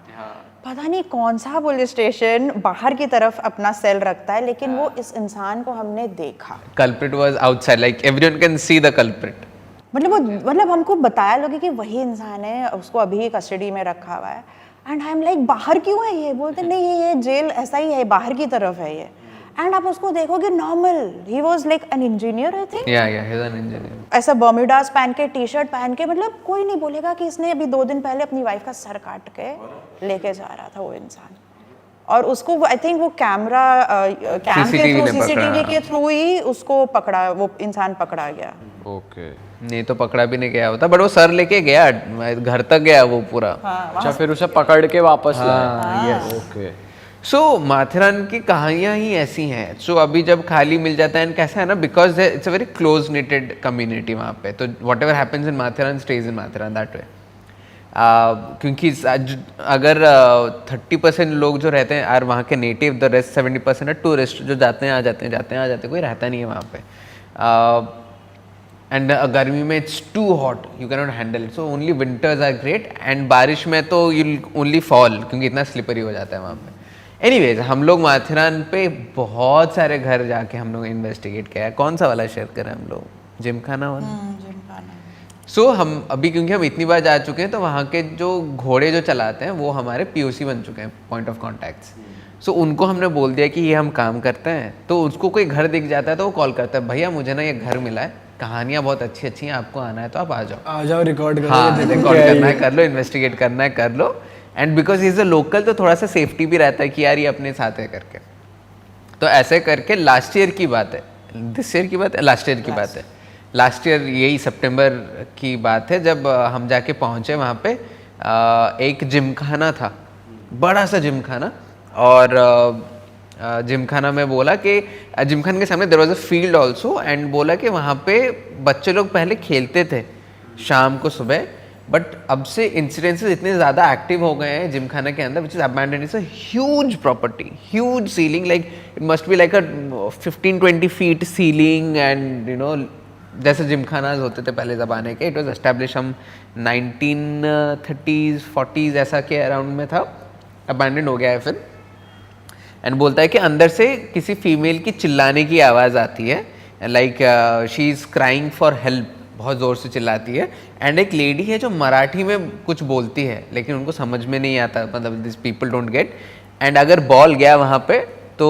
B: पता नहीं कौन सा पुलिस स्टेशन बाहर की तरफ अपना सेल रखता है, लेकिन वो इस इंसान को हमने देखा।
C: Culprit was outside, like everyone can see the culprit.
B: मतलब हमको बताया लोग कि वही इंसान है, उसको अभी कस्टडी में रखा हुआ है। एंड आई एम लाइक बाहर क्यों है ये? बोलते नहीं ये जेल ऐसा ही है, बाहर की तरफ है ये। एंड आप उसको देखोगे normal, he was like an engineer I think,
C: या ही इज एन इंजीनियर।
B: ऐसा बर्म्यूडास पहन के, टी शर्ट पहन के, मतलब कोई नहीं बोलेगा कि इसने अभी 2 दिन पहले अपनी वाइफ का सर काट के लेके जा रहा था वो इंसान। और उसको आई थिंक वो कैमरा कैम के थ्रू, सीसीटीवी के थ्रू ही उसको पकड़ा, वो इंसान पकड़ा गया।
A: ओके,
C: नहीं तो पकड़ा भी नहीं गया होता, बट वो सर लेके गया, घर तक गया वो पूरा।
A: अच्छा, फिर उसे पकड़ के वापस लाया। ओके।
C: सो माथेरान की कहानियाँ ही ऐसी हैं। सो अभी जब खाली मिल जाता है, कैसा है ना, because it's a very close knitted community वहाँ पे, तो what ever happens in Matheran stage in Matheran that way. क्योंकि अगर 30% लोग जो रहते हैं आर वहाँ के नेटिव, द रेस्ट 70% है टूरिस्ट जो जाते हैं आ जाते हैं, कोई रहता नहीं है वहाँ पे। एंड गर्मी में it's too hot, you can not handle it, so only winters are great, and बारिश में तो यू ओनली फॉल, क्योंकि इतना स्लिपरी हो जाता है वहाँ पे। एनीवेज, हम लोग माथेरान पे बहुत सारे घर जाके हम लोग इन्वेस्टिगेट किया है। कौन सा वाला शेयर करें हम लोग? जिमखाना सो हम अभी क्योंकि हम इतनी बार जा चुके हैं तो वहाँ के जो घोड़े जो चलाते हैं वो हमारे POC बन चुके हैं, पॉइंट ऑफ कॉन्टैक्ट्स। सो उनको हमने बोल दिया कि ये हम काम करते हैं, तो उसको कोई घर दिख जाता है तो वो कॉल करता है, भैया मुझे ना ये घर मिला है, कहानियाँ बहुत अच्छी अच्छी हैं, आपको आना है तो आप आ जाओ
E: रिकॉर्ड करो।
C: हाँ, रिकॉर्ड करना है कर लो, इन्वेस्टिगेट करना है कर लो। And because is a local तो थोड़ा सा सेफ्टी भी रहता है कि यार ये अपने साथ है करके। तो ऐसे करके लास्ट ईयर की बात है, दिस ईयर की बात है, लास्ट ईयर की बात है, लास्ट ईयर यही सितंबर की बात है, जब हम जाके पहुँचे वहाँ पे एक जिमखाना था, बड़ा सा जिमखाना। और जिमखाना में बोला कि जिमखाना के सामने there was a field also, and बोला कि वहाँ पे बच्चे लोग पहले खेलते थे शाम को सुबह, बट अब से इंसिडेंसेस इतने ज़्यादा एक्टिव हो गए हैं जिमखाना के अंदर, which is abandoned. It's a huge property, huge ceiling, like it must be like a 15-20 feet ceiling, and you know जैसे जिमखानाज होते थे पहले ज़माने के। इट वॉज एस्टैब्लिश हम 1930s 40s ऐसा के अराउंड में था, अबैंडन हो गया है फिर। एंड बोलता है कि अंदर से किसी फीमेल की चिल्लाने की आवाज़ आती है, like she is crying for help, बहुत ज़ोर से चिल्लाती है। एंड एक लेडी है जो मराठी में कुछ बोलती है लेकिन उनको समझ में नहीं आता, मतलब this people don't get. And अगर बॉल गया वहाँ पे तो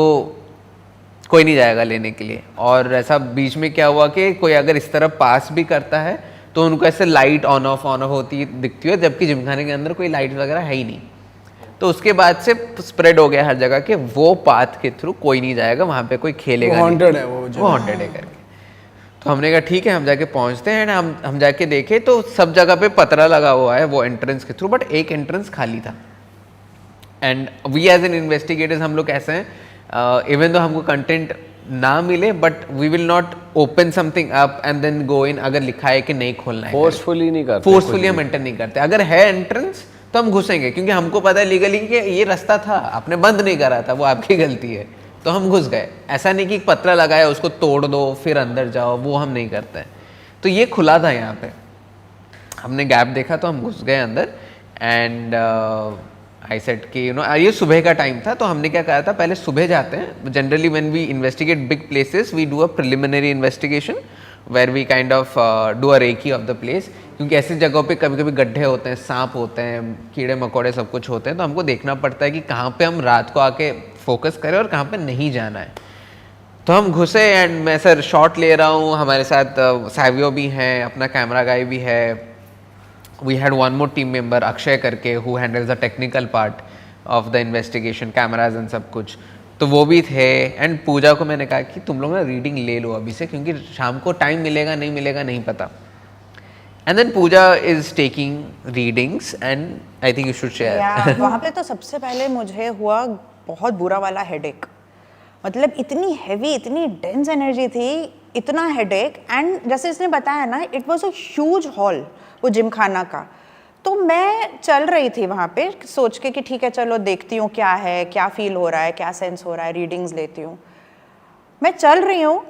C: कोई नहीं जाएगा लेने के लिए। और ऐसा बीच में क्या हुआ कि कोई अगर इस तरह पास भी करता है तो उनको ऐसे लाइट ऑन ऑफ होती दिखती है, जबकि जिमखाने के अंदर कोई लाइट वगैरह है ही नहीं। तो उसके बाद से स्प्रेड हो गया हर जगह कि वो पाथ के थ्रू कोई नहीं जाएगा, वहाँ पे कोई खेलेगा,
E: हॉन्टेड है वो
C: हॉन्टेड है करके। तो हमने कहा ठीक है हम जाके पहुँचते हैं। हम जाके देखे तो सब जगह पे पतरा लगा हुआ है वो एंट्रेंस के थ्रू, बट एक एंट्रेंस खाली था। And we as an investigators हम लोग कैसे हैं, इवन दो हमको कंटेंट ना मिले but we will not open something up and then go in, अगर लिखा है कि नहीं खोलना है।
A: फोर्सफुली नहीं करते,
C: फोर्सफुली हम एंटर नहीं करते। अगर है एंट्रेंस तो हम घुसेंगे, क्योंकि हमको पता है लीगली कि ये रास्ता था, आपने बंद नहीं करा था, वो आपकी गलती है, तो हम घुस गए। ऐसा नहीं कि पतरा लगाया उसको तोड़ दो फिर अंदर जाओ, वो हम नहीं करते हैं। तो ये खुला था यहाँ पे, हमने गैप देखा तो हम घुस गए अंदर। एंड आई सेड कि यू नो ये सुबह का टाइम था, तो हमने क्या कहा था, पहले सुबह जाते हैं। Generally when we investigate big places we do a preliminary investigation where we kind of do a recce of the place, क्योंकि ऐसी जगहों पे कभी कभी गड्ढे होते हैं, सांप होते हैं, कीड़े मकोड़े सब कुछ होते हैं, तो हमको देखना पड़ता है कि कहाँ पे हम रात को आके फोकस करें और कहाँ पे नहीं जाना है। तो हम घुसे एंड मैं सर शॉट ले रहा हूँ, हमारे साथ सैवियो भी हैं, अपना कैमरा गाय भी है। We had one more team member Akshay करके who handles the technical part of the investigation, cameras and सब कुछ, तो वो भी थे। एंड पूजा को मैंने कहा कि तुम लोग ना रीडिंग ले लो अभी से, क्योंकि शाम को टाइम मिलेगा नहीं पता। And then Pooja is taking readings and I think you should share.
B: वहाँ पे तो सबसे पहले मुझे हुआ बहुत बुरा वाला हेडेक, मतलब इतनी हैवी, इतनी डेंस एनर्जी थी, इतना हेडेक। एंड जैसे इसने बताया ना, it was a huge hall वो जिमखाना का। तो मैं चल रही थी वहाँ पे सोच के कि ठीक है चलो देखती हूँ क्या है, क्या फील हो रहा है, क्या सेंस हो रहा है, रीडिंग्स लेती हूँ। मैं चल रही हूँ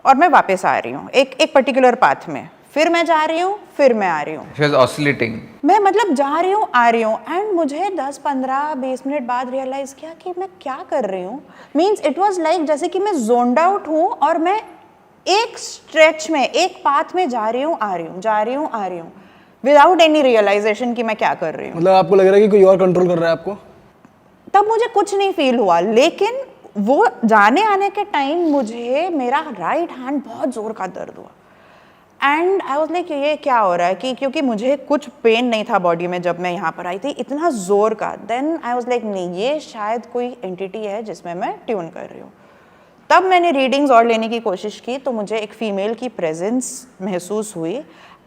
B: और मैं वापस आ रही हूँ एक पर्टिकुलर पाथ में, फिर मैं जा रही हूँ, फिर मैं आ रही हूँ।
C: She was oscillating.
B: मैं मतलब जा रही हूँ आ रही हूँ, एंड मुझे 10-15-20 मिनट बाद रियलाइज किया कि मैं क्या कर रही हूँ। मीन्स इट वाज लाइक जैसे कि मैं जोन्ड आउट हूँ और मैं एक स्ट्रेच में, एक पाथ में जा रही हूँ आ रही हूँ, जा रही हूँ आ रही हूँ, विदाउट एनी रियलाइजेशन कि मैं क्या कर रही हूँ।
E: मतलब आपको लग रहा है कि कोई और कंट्रोल कर रहा है आपको?
B: तब मुझे कुछ नहीं फील हुआ, लेकिन वो जाने आने के टाइम मुझे मेरा राइट हैंड बहुत जोर का दर्द हुआ। एंड आई वाज लाइक ये क्या हो रहा है, कि क्योंकि मुझे कुछ पेन नहीं था बॉडी में जब मैं यहाँ पर आई थी, इतना जोर का। देन आई वाज लाइक नहीं, ये शायद कोई एंटिटी है जिसमें मैं ट्यून कर रही हूँ। तब मैंने रीडिंग्स और लेने की कोशिश की तो मुझे एक फीमेल की प्रेजेंस महसूस हुई,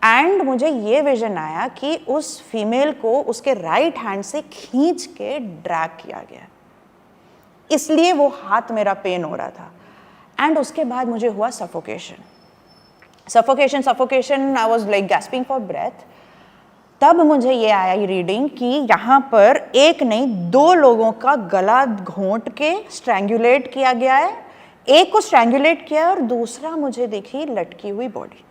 B: एंड मुझे ये विजन आया कि उस फीमेल को उसके राइट हैंड से खींच के ड्रैग किया गया, इसलिए वो हाथ मेरा पेन हो रहा था। एंड उसके बाद मुझे हुआ suffocation, I was like gasping for breath. तब मुझे ये आया ये रीडिंग कि यहाँ पर एक नहीं 2 लोगों का गला घोंट के स्ट्रैंगुलेट किया गया है। एक को स्ट्रैंगुलेट किया और दूसरा मुझे दिखी लटकी हुई बॉडी,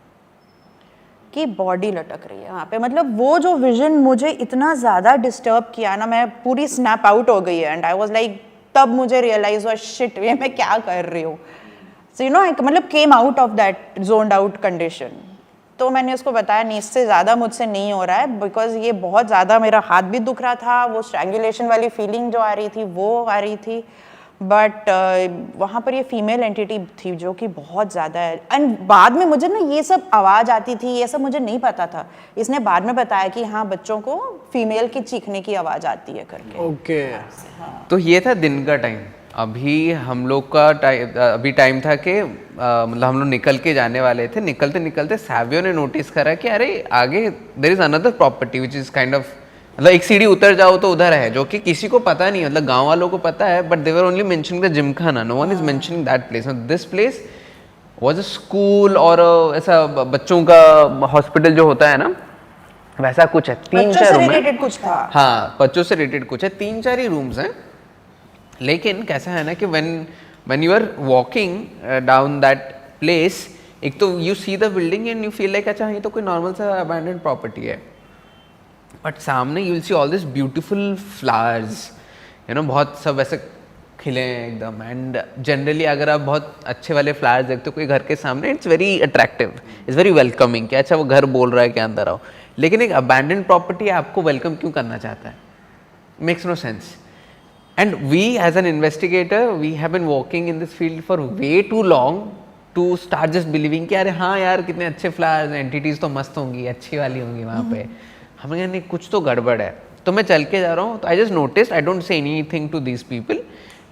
B: कि बॉडी लटक रही है वहाँ पे। मतलब वो जो विजन मुझे इतना ज़्यादा डिस्टर्ब किया ना, मैं पूरी स्नैप आउट हो गई है। एंड आई वॉज लाइक, तब मुझे रियलाइज हुआ शिट ये मैं क्या कर रही हूँ। सो यू नो मतलब came out of that zoned out condition. तो मैंने उसको बताया नहीं, इससे ज़्यादा मुझसे नहीं हो रहा है, बिकॉज ये बहुत ज़्यादा, मेरा हाथ भी दुख रहा था, वो स्ट्रैंगुलेशन वाली फीलिंग जो आ रही थी वो आ रही थी, बट वहाँ पर ये फीमेल एंटिटी थी जो कि बहुत ज़्यादा है। एंड बाद में मुझे ना ये सब आवाज़ आती थी, ये सब मुझे नहीं पता था, इसने बाद में बताया कि हाँ बच्चों को फीमेल की चीखने की आवाज़ आती है करके।
E: ओके
C: तो ये था दिन का टाइम। अभी हम लोग का अभी टाइम था कि मतलब हम लोग निकल के जाने वाले थे। निकलते निकलते सैवियो ने नोटिस करा कि अरे आगे there is another property which is kind of, मतलब एक सीढ़ी उतर जाओ तो उधर है, जो कि किसी को पता नहीं, मतलब गांव वालों को पता है, but they were only mentioning the gymkhana, no one is mentioning that place. This place was a school और ऐसा बच्चों का हॉस्पिटल जो होता है ना, वैसा कुछ है। 3-4 रूम है,
B: कुछ था,
C: हाँ बच्चों से रिलेटेड कुछ है, 3-4 ही रूम्स हैं। लेकिन कैसा है ना कि when you are walking down that place, एक तो you see the building and you feel like अच्छा ये तो कोई नॉर्मल सा abandoned property है, बट सामने you will see all this beautiful flowers, you know, बहुत सब ऐसे खिले हैं एकदम। एंड जनरली अगर आप बहुत अच्छे वाले फ्लावर्स देखते हो कोई घर के सामने, it's very attractive, it's very welcoming कि अच्छा वो घर बोल रहा है कि अंदर आओ। लेकिन एक abandoned property आपको वेलकम क्यों करना चाहता है? Makes no sense. And we as an investigator, we have been working in this field for way too long to start just believing कि अरे हाँ यार कितने अच्छे फ्लावर्स, एंटिटीज तो मस्त होंगी, अच्छी वाली होंगी वहाँ पे। हमें कहा नहीं कुछ तो गड़बड़ है। तो मैं चल के जा रहा हूँ, तो I just notice, I don't say anything to these people,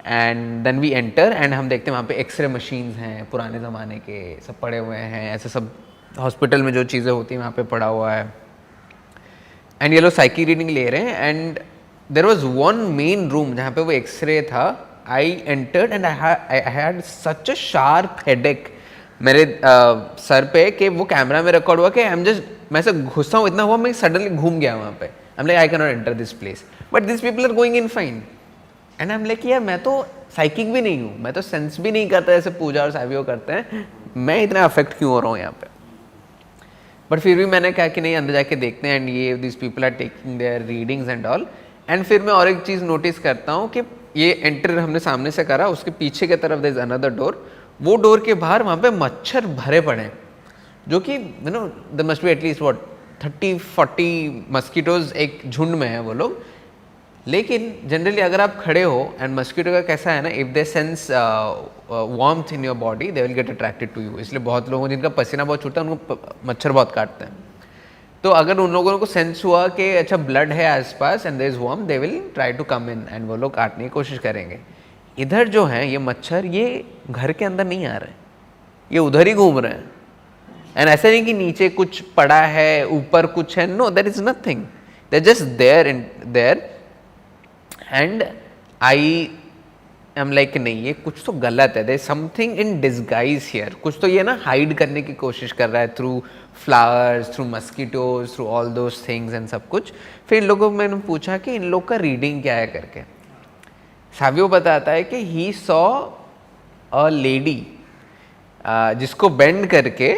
C: and then we enter and हम देखते हैं वहाँ पे एक्सरे मशीन्स हैं पुराने ज़माने के, सब पड़े हुए हैं, ऐसे सब हॉस्पिटल में जो चीज़ें होती हैं वहाँ पे पड़ा हुआ है। एंड ये लोग साइकी रीडिंग ले रहे हैं, and there was one main room जहाँ पे वो एक्सरे था। I entered and I had such a sharp headache मेरे सर पे कि वो कैमरा में रिकॉर्ड हुआ कि आई एम जस्ट, मैं ऐसे घुसा हूँ, इतना हुआ मैं सडनली घूम गया वहाँ पे। I am like I can not enter this place, but this people are going in fine. And I am like यार मैं तो साइकिक भी नहीं हूँ, मैं तो सेंस भी नहीं करता जैसे पूजा और सैवियो करते हैं, मैं इतना अफेक्ट क्यों हो रहा हूँ यहाँ पे? बट फिर भी मैंने कहा कि नहीं अंदर जाके देखते हैं, एंड ये this people are taking their readings and all. And फिर मैं और एक चीज़ नोटिस करता हूँ कि ये एंटर हमने सामने से करा, उसके पीछे की तरफ देयर इज अनदर डोर, वो डोर के बाहर वहाँ पे मच्छर भरे पड़े हैं, जो कि you know there must be at least what 30-40 mosquitoes एक झुंड में है वो लोग। लेकिन जनरली अगर आप खड़े हो, एंड मस्कीटो का कैसा है ना, if they sense warmth in your body they will get attracted to you. इसलिए बहुत लोगों जिनका पसीना बहुत छूटता है उनको मच्छर बहुत काटते हैं। तो अगर उन लोगों को सेंस हुआ कि अच्छा ब्लड है आसपास and there is warm, they will try to come in and वो लोग काटने की कोशिश करेंगे। इधर जो है ये मच्छर, ये घर के अंदर नहीं आ रहे, ये उधर ही घूम रहे हैं। एंड ऐसा नहीं कि नीचे कुछ पड़ा है, ऊपर कुछ है, no there is nothing, they just there and I am like नहीं ये कुछ तो गलत है, there is something in disguise here. कुछ तो ये ना हाइड करने की कोशिश कर रहा है through flowers, through mosquitoes, through all those things and सब कुछ। फिर इन लोगों को मैंने पूछा कि इन लोग का रीडिंग क्या है करके। सैवियो बताता है कि ही सॉ अ लेडी जिसको बेंड करके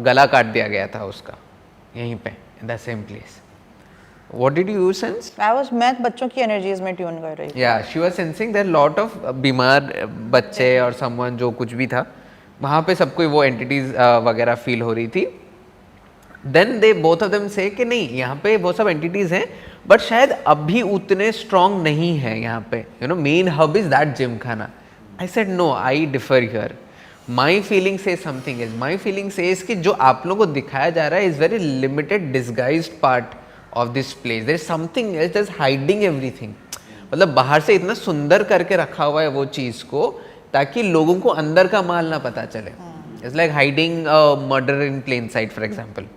C: गला काट दिया गया था उसका, यहीं पे in the same place. What did you sense?
B: मैं बच्चों की एनर्जीज में ट्यून कर रही थी।
C: Yeah, she was sensing there lot of बीमार बच्चे और someone जो कुछ भी था वहाँ पे सबको वो entities वगैरह फील हो रही थी। Then they both of them say कि नहीं यहाँ पे वो सब entities हैं, but शायद अभी उतने strong नहीं है यहाँ पे। You know, main hub is that gymkhana. I said no, I differ here. My feeling says something else. My feeling says कि जो आप लोगों को दिखाया जा रहा है is very limited disguised part of this place. There is something else that's hiding everything. मतलब बाहर से इतना सुंदर करके रखा हुआ है वो चीज़ को ताकि लोगों को अंदर का माल ना पता चले। It's like hiding a murder in plain sight, for example.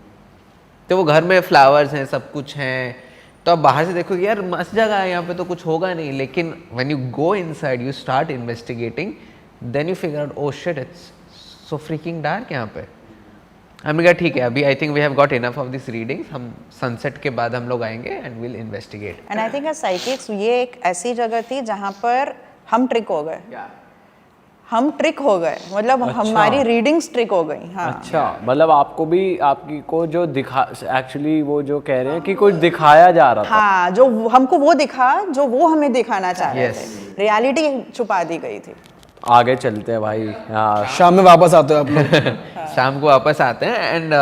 C: तो वो घर में फ्लावर्स हैं, सब कुछ हैं, तो आप बाहर से देखोगे यार मस्त जगह है, यहाँ पे तो कुछ होगा नहीं। लेकिन when you go inside, you start investigating, then you figure out, oh shit, it's so freaking dark यहाँ पे। हमने कहा ठीक है, अभी I think we have got enough of this readings, हम सनसेट के बाद हम लोग आएंगे and will investigate.
B: And I think as psychics ये एक ऐसी जगह थी जहाँ पर हम ट्रिक हो गए। हम ट्रिक हो गए, मतलब हमारी रीडिंग्स ट्रिक हो गई। हाँ।
A: अच्छा, मतलब आपको भी आपकी को जो दिखा, एक्चुअली वो जो कह रहे हैं कि कुछ दिखाया जा रहा था।
B: हाँ, जो हमको वो दिखा जो वो हमें दिखाना चाह रहे थे, रियलिटी छुपा दी गई थी।
A: आगे चलते हैं भाई। हाँ,
E: शाम में वापस आते हो आप लोग?
C: शाम को वापस आते हैं and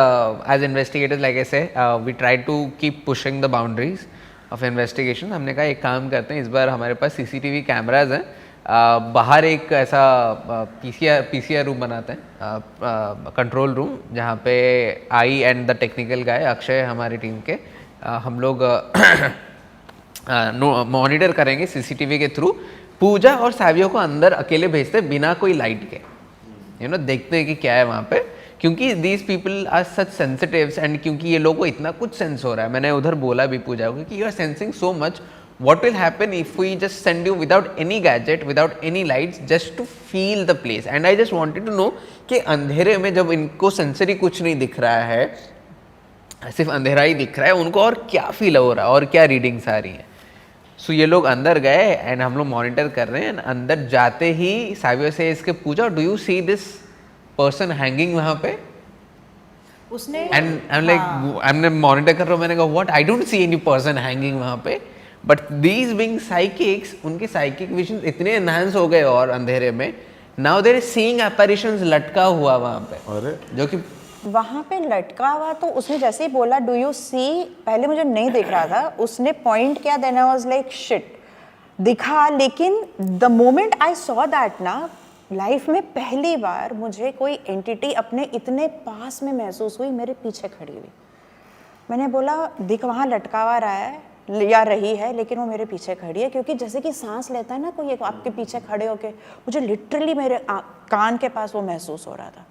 C: as investigators like I say we try to keep pushing the boundaries of investigation. हमने कहा एक काम करते हैं, इस बार हमारे पास सीसीटीवी कैमराज हैं, बाहर एक ऐसा पीसीआर रूम बनाते हैं, कंट्रोल रूम, जहाँ पे I and the technical guy Akshay हमारी टीम के हम लोग मॉनिटर करेंगे सीसीटीवी के थ्रू। पूजा और सावियो को अंदर अकेले भेजते बिना कोई लाइट के, यू नो, देखते हैं कि क्या है वहाँ पे, क्योंकि these people are such sensitives and क्योंकि ये लोगों को इतना कुछ सेंस हो रहा है। मैंने उधर बोला भी पूजा को कि you are sensing so much, what will happen if we just send you without any gadget, without any lights, just to feel the place? And I just wanted to know कि अंधेरे में जब इनको सेंसरी कुछ नहीं दिख रहा है, सिर्फ अंधेरा ही दिख रहा है, उनको और क्या फील हो रहा है और क्या रीडिंग्स आ रही हैं। सो ये लोग अंदर गए एंड हम लोग मॉनिटर कर रहे हैं। अंदर जाते ही सावियो से इसके पूछा, do you see this person hanging वहाँ पे?
B: उसने
C: and I am like, I am monitor कर रहा हूँ, मैंने कहा what, I don't see any person hanging वहाँ पे। बट दीज बीइंग साइकिक्स, उनके साइकिक विजन इतने एनहांस हो गए और अंधेरे में, now there is seeing apparitions लटका हुआ वहाँ पे।
D: अरे
C: जो कि
B: वहाँ पे लटका हुआ, तो उसने जैसे ही बोला डू यू सी, पहले मुझे नहीं दिख रहा था, उसने पॉइंट किया, then I was like shit, दिखा। लेकिन the moment I saw that ना, लाइफ में पहली बार मुझे कोई एंटिटी अपने इतने पास में महसूस हुई, मेरे पीछे खड़ी हुई। मैंने बोला दिख वहाँ लटका हुआ रहा है या रही है, लेकिन वो मेरे पीछे खड़ी है, क्योंकि जैसे कि सांस लेता है ना कोई एक आपके पीछे खड़े होके, मुझे लिटरली मेरे कान के पास वो महसूस हो रहा था।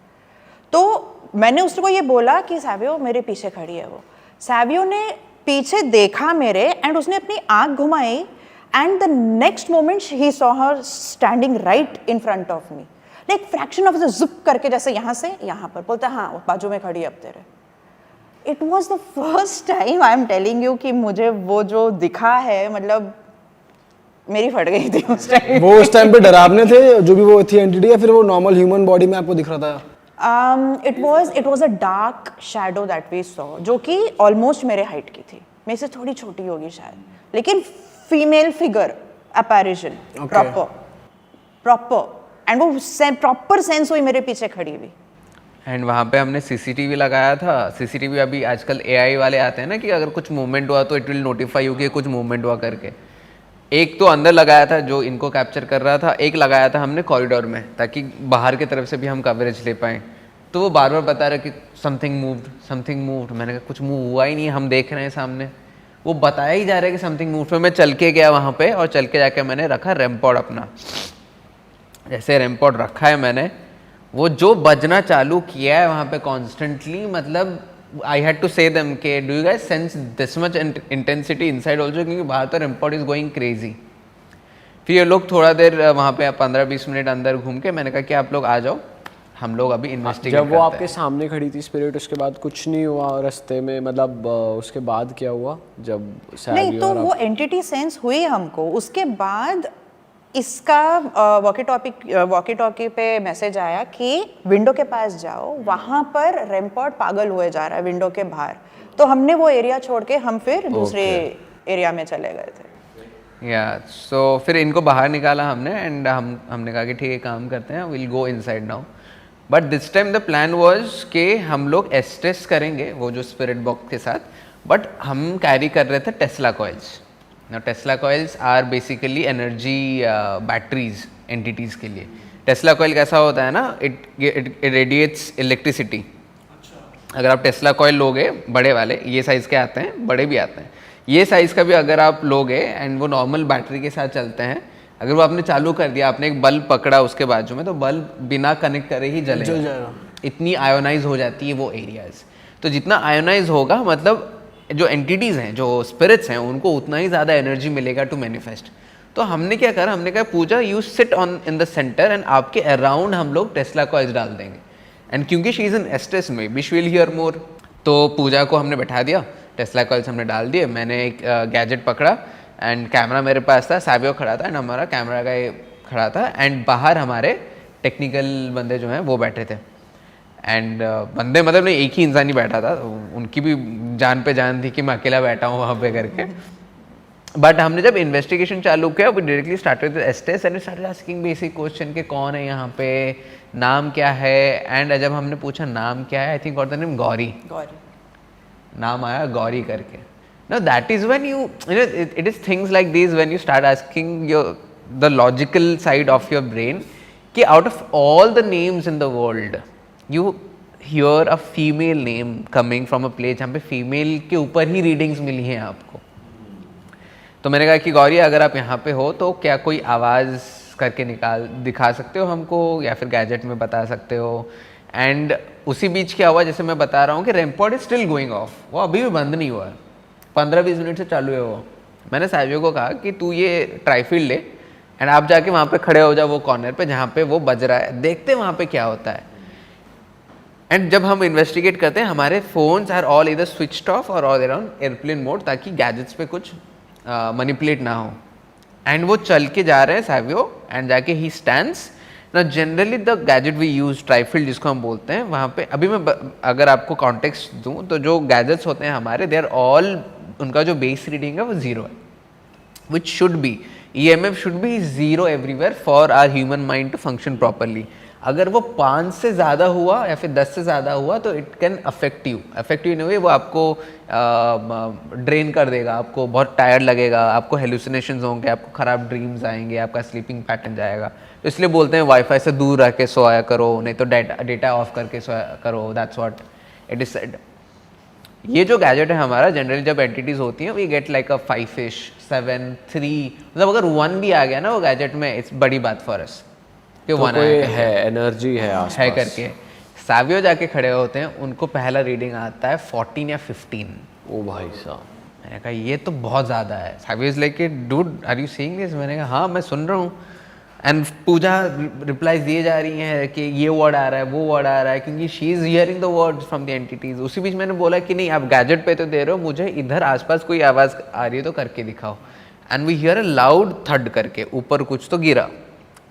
B: तो मैंने उसको ये बोला कि सावियो मेरे पीछे खड़ी है वो। सावियो ने पीछे देखा मेरे एंड उसने अपनी आँख घुमाई and the next moment he saw her standing right in front of me, like fraction of the zip करके, जैसे यहाँ से यहाँ पर। बोलता हाँ बाजू में खड़ी है अब तेरे। It was the first time, I am telling you, कि मुझे वो जो दिखा है, मतलब मेरी फट गई थी उस टाइम।
E: वो उस टाइम पे डरावने थे जो भी वो थी एंटिटी, या फिर वो नॉर्मल ह्यूमन बॉडी में आपको दिख रहा था?
B: It was a dark shadow that we saw, जो कि ऑलमोस्ट मेरे हाइट की थी, मेरे से थोड़ी छोटी होगी शायद, लेकिन फीमेल फिगर अपैरिशन, प्रॉपर एंड वो प्रॉपर सेंस हुई मेरे पीछे खड़ी हुई।
C: एंड वहाँ पे हमने सीसीटीवी लगाया था। सीसीटीवी अभी आजकल एआई वाले आते हैं ना कि अगर कुछ मूवमेंट हुआ तो इट विल नोटिफाई यू कि कुछ मूवमेंट हुआ करके। एक तो अंदर लगाया था जो इनको कैप्चर कर रहा था, एक लगाया था हमने कॉरिडोर में, ताकि बाहर की तरफ से भी हम कवरेज ले पाएँ। तो वो बार बार बता रहा कि समथिंग मूव्ड। मैंने कहा कुछ मूव हुआ ही नहीं, हम देख रहे हैं सामने। वो बताया ही जा रहा है कि समथिंग मूव। फिर मैं चल के गया वहाँ पे और चल के जाके मैंने रखा रेमपॉड अपना। जैसे रेमपॉड रखा है मैंने, वो जो बजना चालू किया है वहाँ पे कॉन्स्टेंटली, मतलब आई हैड टू से देम के do you guys sense this much intensity inside also, क्योंकि बाहर तो रेमपॉड इज गोइंग क्रेजी। फिर ये लोग थोड़ा देर वहाँ पे 15-20 मिनट अंदर घूम के मैंने कहा कि आप लोग आ जाओ, हम लोग अभी इन्वेस्टिगेट
A: जब वो आपके सामने खड़ी थी स्पिरिट, उसके बाद कुछ नहीं हुआ रास्ते में? मतलब उसके बाद क्या हुआ जब
B: नहीं, तो वो एंटिटी सेंस हुई हमको। उसके बाद इसका वॉकी टॉकी पे मैसेज आया कि विंडो के पास जाओ, वहाँ पर रेमपॉड पागल हुए जा रहा है विंडो के बाहर। तो हमने वो एरिया छोड़ के हम फिर दूसरे एरिया में चले गए थे।
C: या सो फिर इनको बाहर निकाला हमने एंड हमने कहा कि ठीक है काम करते हैं, will go inside now. But this time the plan was कि हम लोग एस्टेस करेंगे वो जो स्पिरिट बॉक्स के साथ, बट हम कैरी कर रहे थे Tesla coils. Now Tesla coils are basically energy batteries entities के लिए। टेस्ला कॉइल कैसा होता है ना, it radiates electricity। अगर आप टेस्ला कॉइल लोगे बड़े वाले, ये साइज़ के आते हैं, बड़े भी आते हैं, ये साइज़ का भी अगर आप लोगे एंड वो नॉर्मल बैटरी के साथ चलते हैं, अगर वो आपने चालू कर दिया, आपने एक बल्ब पकड़ा उसके बाजू में, तो बल्ब बिना कनेक्ट करे ही जलेगा। इतनी आयोनाइज हो जाती है वो एरियाज। तो जितना आयोनाइज होगा, मतलब जो एंटिटीज़ हैं, जो स्पिरिट्स हैं, उनको उतना ही ज़्यादा एनर्जी मिलेगा टू मैनिफेस्ट। तो हमने क्या करा, हमने कहा Pooja you sit on in the center and आपके अराउंड हम लोग टेस्ला कॉइल्स डाल देंगे। एंड क्योंकि शी इज़ इन एस्टेस में बी शी विल हियर मोर, तो पूजा को हमने बैठा दिया, टेस्ला कॉइल्स हमने डाल दिए। मैंने एक गैजेट पकड़ा एंड कैमरा मेरे पास था, सावियो खड़ा था एंड हमारा कैमरा का खड़ा था एंड बाहर हमारे टेक्निकल बंदे जो हैं वो बैठे थे। एंड बंदे मतलब नहीं, एक ही इंसान ही बैठा था, उनकी भी जान पे जान थी कि मैं अकेला बैठा हूँ वहाँ पे करके। बट हमने जब इन्वेस्टिगेशन चालू किया वी डायरेक्टली स्टार्टेड विद एस्टेस and started asking basic question के कौन है यहाँ पे, नाम क्या है, एंड जब हमने पूछा नाम क्या है, आई थिंक और द नेम गौरी, नाम आया गौरी करके. Now that is when you know it is things like these when you start asking the logical side of your brain कि out of all the names in the world you hear a female name coming from a place जहाँ पे female के ऊपर ही readings मिली हैं आपको. तो मैंने कहा कि गौरी अगर आप यहाँ पे हो तो क्या कोई आवाज़ करके दिखा सकते हो हमको या फिर गैजेट में बता सकते हो. एंड उसी बीच क्या हुआ, जैसे मैं बता रहा हूँ कि रेमपॉड इज स्टिल गोइंग ऑफ, वो अभी भी बंद नहीं हुआ है, 15-20 मिनट से चालू है वो. मैंने साहिबो को कहा कि तू ये ट्राइफील्ड ले एंड आप जाके वहाँ पे खड़े हो जाओ वो कॉर्नर पे जहाँ पे वो बज रहा है, देखते हैं वहाँ पे क्या होता है. एंड जब हम इन्वेस्टिगेट करते हैं हमारे फोन्स आर ऑल इधर स्विच्ड ऑफ और ऑल ऑन एयरप्लेन मोड ताकि गैजेट्स पे कुछ मैनिपुलेट ना हो. एंड वो चल के जा रहे हैं साहिबो एंड जाके ही स्टैंड्स. ना generally the gadget we use trifield जिसको हम बोलते हैं, वहाँ पे अभी मैं अगर आपको कॉन्टेक्स्ट दूँ तो जो गैजेट्स होते हैं हमारे दे आर ऑल, उनका जो बेस रीडिंग है वो 0 है, which should be EMF should be 0 everywhere for our human mind to function properly. अगर वो 5 से ज़्यादा हुआ या फिर 10 से ज़्यादा हुआ तो it can affect you in a way, वो आपको ड्रेन कर देगा, आपको बहुत टायर्ड लगेगा, आपको हेलुसिनेशंस होंगे, आपको ख़राब ड्रीम्स आएंगे, आपका स्लीपिंग पैटर्न जाएगा. तो इसलिए बोलते हैं वाईफाई से दूर रह के सोया करो, नहीं तो डेटा ऑफ करके सोया करो. That's what it is said. ये जो गैजेट है हमारा जनरली जब एंटिटीज होती हैं we get like a 5-ish 7 3, मतलब अगर 1 भी आ गया ना वो गैजेट में इट्स बड़ी बात फॉर अस कि
A: तो
C: 1
A: कोई है, एनर्जी है आसपास
C: है करके. सावियो जाके खड़े होते हैं, उनको पहला रीडिंग आता है 14 या 15.
A: ओ भाई साहब,
C: मैंने कहा ये तो बहुत ज़्यादा है. Savio is like dude are you seeing this. मैंने कहा हाँ मैं सुन रहा हूँ. एंड पूजा रिप्लाईज दिए जा रही हैं कि ये वर्ड आ रहा है, वो वर्ड आ रहा है, क्योंकि she is hearing the words from the entities. उसी बीच मैंने बोला कि नहीं आप गैजेट पे तो दे रहे हो, मुझे इधर आसपास कोई आवाज़ आ रही है तो करके दिखाओ. And we hear a loud thud करके ऊपर कुछ तो गिरा.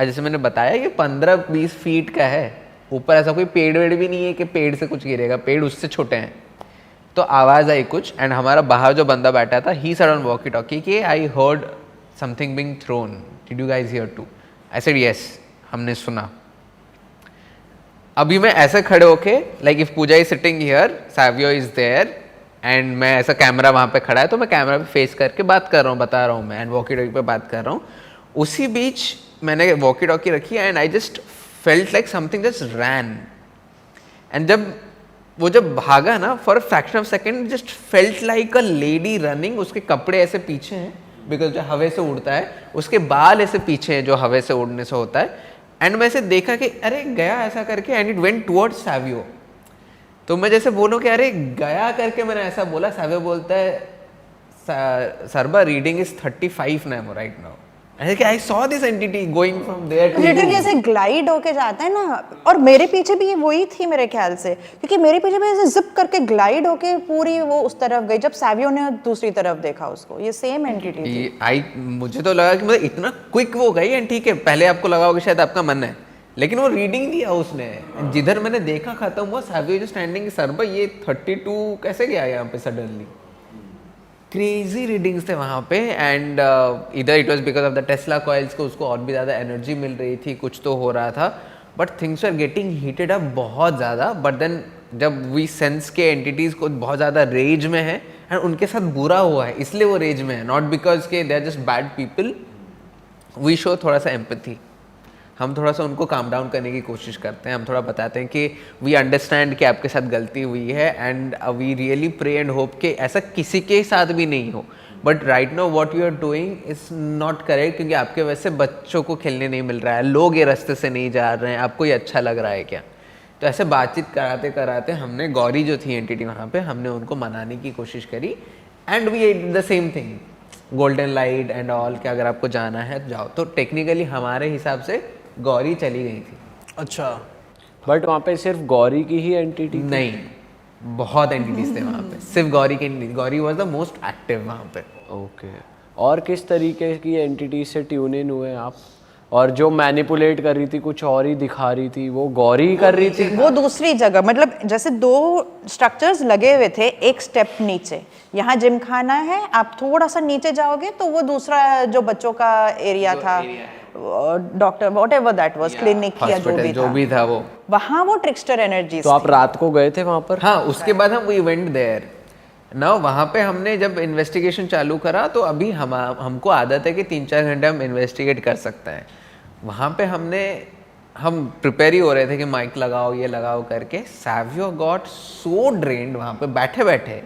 C: जैसे मैंने बताया ये 15-20 फीट का है, ऊपर ऐसा कोई पेड़ वेड़ भी नहीं है कि पेड़ से कुछ गिरेगा, पेड़ उससे छोटे हैं. तो आवाज़ आई कुछ एंड हमारा बाहर जो बंदा बैठा था he said on walkie talkie कि I heard something being thrown, did you guys hear too. I said yes, हमने सुना. अभी मैं ऐसे खड़े होके like if Pooja is sitting here, Savio is there and मैं ऐसा कैमरा वहाँ पे खड़ा है तो मैं कैमरा पे फेस करके बात कर रहा हूँ, बता रहा हूँ मैं, एंड वॉकी टॉकी पे बात कर रहा हूँ. उसी बीच मैंने वॉकी टॉकी रखी and I just felt like something just ran. And जब भागा ना for a fraction of second just felt like a lady running. उसके कपड़े ऐसे पीछे हैं बिकॉज जो हवा से उड़ता है, उसके बाल ऐसे पीछे हैं जो हवा से उड़ने से होता है. एंड मैं ऐसे देखा कि अरे गया ऐसा करके and it went towards Savio. तो मैं जैसे बोलूँ कि अरे गया करके मैंने ऐसा बोला, सावियो बोलता है सरबा reading is 35 now right now. I saw this entity going from there to
B: literally ऐसे ग्लाइड होके जाता है ना. और मेरे पीछे भी ये वही थी मेरे ख्याल से, क्योंकि मेरे पीछे भी ऐसे जिप करके ग्लाइड होके पूरी वो उस तरफ गई जब सावियो ने दूसरी तरफ देखा उसको. ये सेम एंटिटी थी.
C: मुझे तो लगा कि मतलब इतना क्विक वो गई. एंड ठीक है पहले आपको लगा होगा शायद आपका मन है, लेकिन वो रीडिंग दिया उसने. जिधर मैंने देखा खत्म हुआ, सावियो जो स्टैंडिंग सरबा ये 32 कैसे गया यहाँ पे सडनली. क्रेजी रीडिंग्स थे वहाँ पे. एंड इधर it was because of the Tesla coils को उसको और भी ज़्यादा एनर्जी मिल रही थी, कुछ तो हो रहा था. But things are getting heated up बहुत ज़्यादा. बट देन जब वी सेंस के एंटिटीज़ को बहुत ज़्यादा रेज में है एंड उनके साथ बुरा हुआ है इसलिए वो रेज में है, नॉट बिकॉज के they are just bad people. We show थोड़ा सा एम्पैथी, हम थोड़ा सा उनको काम डाउन करने की कोशिश करते हैं. हम थोड़ा बताते हैं कि वी अंडरस्टैंड कि आपके साथ गलती हुई है and we really pray and hope कि ऐसा किसी के साथ भी नहीं हो. But right now what you are doing is not correct, क्योंकि आपके वजह से बच्चों को खेलने नहीं मिल रहा है, लोग ये रास्ते से नहीं जा रहे हैं, आपको ये अच्छा लग रहा है क्या. तो ऐसे बातचीत कराते कराते हमने गौरी जो थी एंटिटी वहाँ पे, हमने उनको मनाने की कोशिश करी. And we did the same thing, golden light and all, कि अगर आपको जाना है तो जाओ. तो टेक्निकली हमारे हिसाब से गौरी चली गई थी.
E: अच्छा,
A: बट वहाँ पे सिर्फ गौरी की ही एंटिटी
C: नहीं, बहुत एंटिटीज थे वहाँ पे, सिर्फ गौरी की नहीं. Gauri was the most active वहाँ पे.
A: ओके. और किस तरीके की एंटिटी से ट्यून इन हुए आप, और जो मैनिपुलेट कर रही थी कुछ और ही दिखा रही थी, वो गौरी कर रही थी।
B: वो दूसरी जगह, मतलब जैसे 2 स्ट्रक्चर्स लगे हुए थे एक स्टेप नीचे, यहाँ जिम खाना है, आप थोड़ा सा नीचे जाओगे तो वो दूसरा जो बच्चों का एरिया था, doctor whatever that was, clinic या जो भी था
C: वो
B: वहाँ वो ट्रिक्स्टर एनर्जीज।
A: तो आप रात को गए थे वहां पर?
C: हाँ, उसके बाद हम वी वेंट देयर नाउ। वहाँ पे हमने जब इन्वेस्टिगेशन चालू करा तो अभी हमको आदत है कि 3-4 घंटे हम इन्वेस्टिगेट कर सकते हैं। वहाँ पे हम प्रिपेयर ही हो रहे थे कि माइक लगाओ, ये लगाओ करके। सैवियो गॉट सो ड्रेन्ड वहाँ पे बैठे बैठे।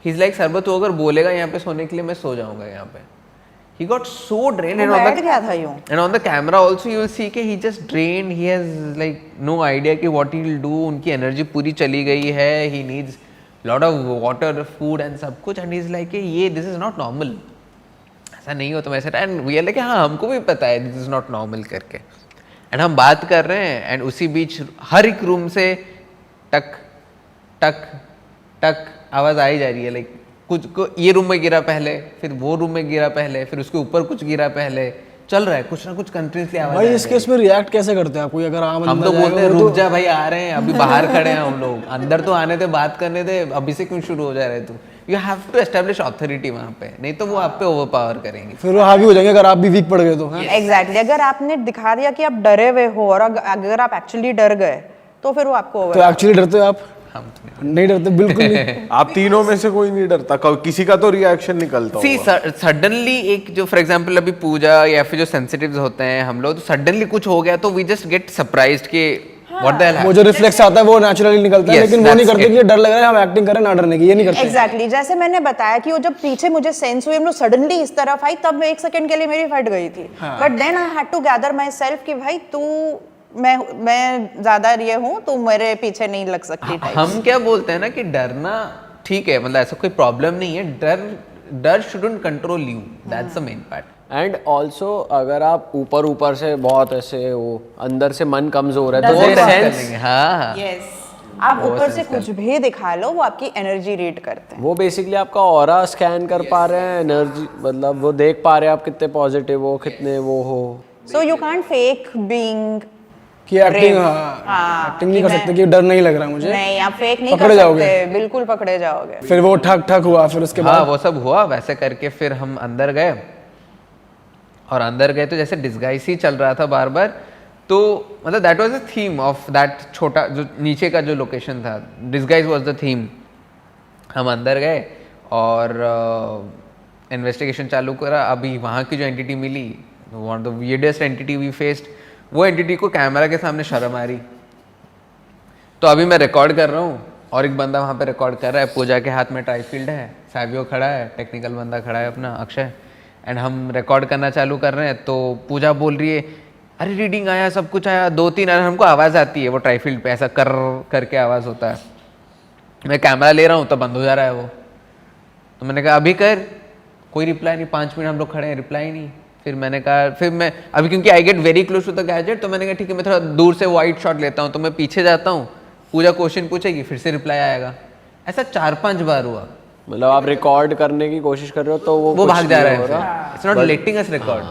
C: ही इज लाइक सरबत, तू अगर बोलेगा यहाँ पे सोने के लिए, मैं सो जाऊंगा यहाँ पे। He got so drained, and on the camera also you will see कि he just drained. He has like no idea कि what he will do. उनकी energy पूरी चली गई है. He needs lot of water, food and सब कुछ. And he is like कि ये this is not normal. ऐसा नहीं होता वैसे। And we are like हाँ, हमको भी पता है this is not normal करके। And हम बात कर रहे हैं and उसी बीच हर एक रूम से टक टक टक आवाज आई जा रही है। लाइक कुछ को ये रूम में गिरा पहले, फिर वो रूम में गिरा पहले, फिर उसके ऊपर कुछ गिरा पहले, चल रहा है कुछ ना कुछ कंट्रीज आवाज।
E: भाई इस केस में रिएक्ट कैसे करते हैं आप? कोई अगर
C: हम तो बोलते हैं रुक जा भाई, आ रहे हैं अभी, बाहर खड़े हैं हम लोग, अंदर तो आने दे, बात करने दे, अभी से क्यों शुरू हो जा रहे तू? You have to establish authority वहाँ पे, नहीं तो वो आप पे ओवर पावर करेंगे,
E: फिर वो हावी हो जाएंगे अगर आप भी वीक पड़ गए तो।
B: एग्जैक्टली, अगर आपने दिखा दिया कि आप डरे हुए हो और अगर आप एक्चुअली डर गए तो फिर वो आपको
E: तो एक्चुअली डरते हो आप?
C: हम तो
E: नहीं डरते, बिल्कुल नहीं।
D: आप तीनों में से कोई नहीं डरता? किसी का तो रिएक्शन निकलता होगा।
C: सडनली एक जो फॉर एग्जांपल अभी पूजा या फिर जो सेंसिटिव्स होते हैं हम लोग, तो सडनली कुछ हो गया तो वी जस्ट गेट सरप्राइज्ड कि व्हाट द हेल।
E: वो जो रिफ्लेक्स आता है वो नेचुरली निकलता है, लेकिन वो नहीं करते कि डर लग रहा है हम एक्टिंग करें ना डरने की, ये नहीं करते।
B: एग्जैक्टली, जैसे मैंने बताया कि वो जब पीछे मुझे सेंस हुई, हम लोग सडनली इस तरफ आई, तब 1 सेकंड के लिए मेरी फट गई थी। But then I had to gather my self कि भाई तू, मैं ज्यादा ये हूँ, तू मेरे पीछे नहीं लग सकती।
C: हम क्या बोलते हैं ना कि डरना ठीक है, मतलब ऐसा कोई प्रॉब्लम नहीं है, डर shouldn't control you, that's the main part.
A: And also अगर आप ऊपर से बहुत ऐसे वो अंदर से मन कमजोर है तो वो सेंस,
C: हाँ
B: यस, आप ऊपर से कुछ भी दिखा लो वो आपकी एनर्जी रीड करते हैं।
A: वो बेसिकली आपका ऑरा स्कैन कर पा रहे हैं, एनर्जी मतलब वो देख पा रहे हैं आप कितने पॉजिटिव हो, कितने वो हो।
B: So you can't fake being
E: कि एक्टिंग, एक्टिंग नहीं कर सकते कि डर नहीं लग रहा मुझे।
B: नहीं, आप फेक नहीं
E: पकड़े
B: कर
E: जाओगे,
B: सकते, बिल्कुल पकड़े जाओगे।
E: फिर वो ठक ठक हुआ, फिर उसके बाद
C: हाँ वो सब हुआ वैसे करके। फिर हम अंदर गए, और अंदर गए तो जैसे डिस्गाइज ही चल रहा था बार बार, तो मतलब that was the theme of that छोटा जो नीचे का जो लोकेशन था, डिस्गाइज वाज द थीम। हम अंदर गए और इन्वेस्टिगेशन चालू करा। अभी वहाँ की जो एंटिटी मिली, one of the weirdest entity we faced, वो एंटिटी को कैमरा के सामने शर्म आ रही। तो अभी मैं रिकॉर्ड कर रहा हूँ और एक बंदा वहाँ पे रिकॉर्ड कर रहा है, पूजा के हाथ में ट्राईफील्ड है, सैवियो खड़ा है, टेक्निकल बंदा खड़ा है अपना अक्षय, एंड हम रिकॉर्ड करना चालू कर रहे हैं। तो पूजा बोल रही है अरे रीडिंग आया, सब कुछ आया, 2-3 हमको आवाज़ आती है, वो ट्राईफील्ड पे ऐसा कर करके आवाज़ होता है। मैं कैमरा ले रहा हूँ तो बंद हो जा रहा है वो। तो मैंने कहा अभी कर, कोई रिप्लाई नहीं, 5 मिनट हम लोग खड़े हैं, रिप्लाई नहीं। फिर मैंने कहा, फिर मैं अभी क्योंकि I get very close to the gadget, तो मैंने कहा ठीक है मैं थोड़ा दूर से वाइड शॉट लेता हूँ। तो मैं पीछे जाता हूँ, पूजा क्वेश्चन पूछेगी, फिर से रिप्लाई आएगा। ऐसा 4-5 बार हुआ।
A: मतलब आप रिकॉर्ड करने की कोशिश कर रहे हो तो वो
C: भाग जा रहा है, it's not letting us record.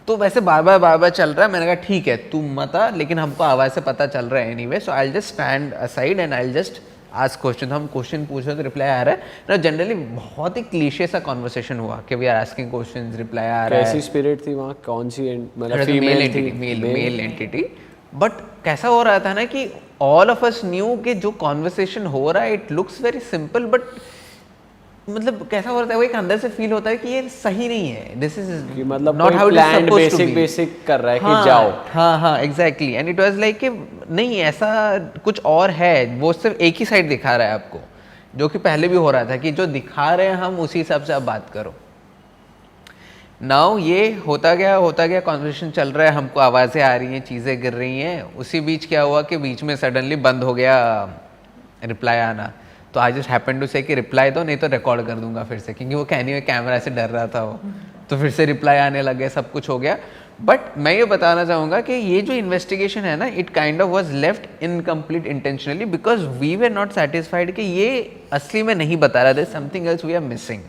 C: तो वैसे बार बार चल रहा है। मैंने कहा ठीक है तू मत आ, लेकिन हमको आवाज़ से पता चल रहा है anyway, so I just stand aside and I just ask question. हम क्वेश्चन पूछ रहे तो रिप्लाई आ रहा है ना। जनरली बहुत ही क्लीशे सा कॉन्वर्सेशन हुआ कि we are asking questions, reply आ रहा है।
A: कैसी स्पिरिट थी वहाँ, कौन सी मतलब
C: female entity, male entity. But कैसा हो रहा था ना कि ऑल ऑफ अस न्यू कि जो कॉन्वर्सेशन हो रहा है it looks very simple, but मतलब कैसा हो रहा है, वो एक अंदर से फील होता है कि ये सही नहीं है, दिस इज
A: मतलब
C: not how it is supposed to be.
A: Basic कर रहा है कि जाओ।
C: हाँ exactly. And it was like कि नहीं ऐसा कुछ और है, वो सिर्फ एक ही साइड दिखा रहा है आपको, जो कि पहले भी हो रहा था कि जो दिखा रहे हैं हम उसी हिसाब से आप बात करो। नाउ ये होता गया कॉन्वर्सेशन चल रहा है, हमको आवाज़ें आ रही हैं, चीज़ें गिर रही हैं। उसी बीच क्या हुआ कि बीच में सडनली बंद हो गया रिप्लाई आना। तो आई जस्ट हैपन टू से कि रिप्लाई दो, नहीं तो रिकॉर्ड कर दूंगा फिर से, क्योंकि वो कहने कैमरा से डर रहा था वो। तो फिर से रिप्लाई आने लगे, सब कुछ हो गया। बट मैं ये बताना चाहूँगा कि ये जो इन्वेस्टिगेशन है ना, it kind of was left incomplete intentionally, because we were not satisfied कि ये असली में नहीं बता रहा, there something else we are missing.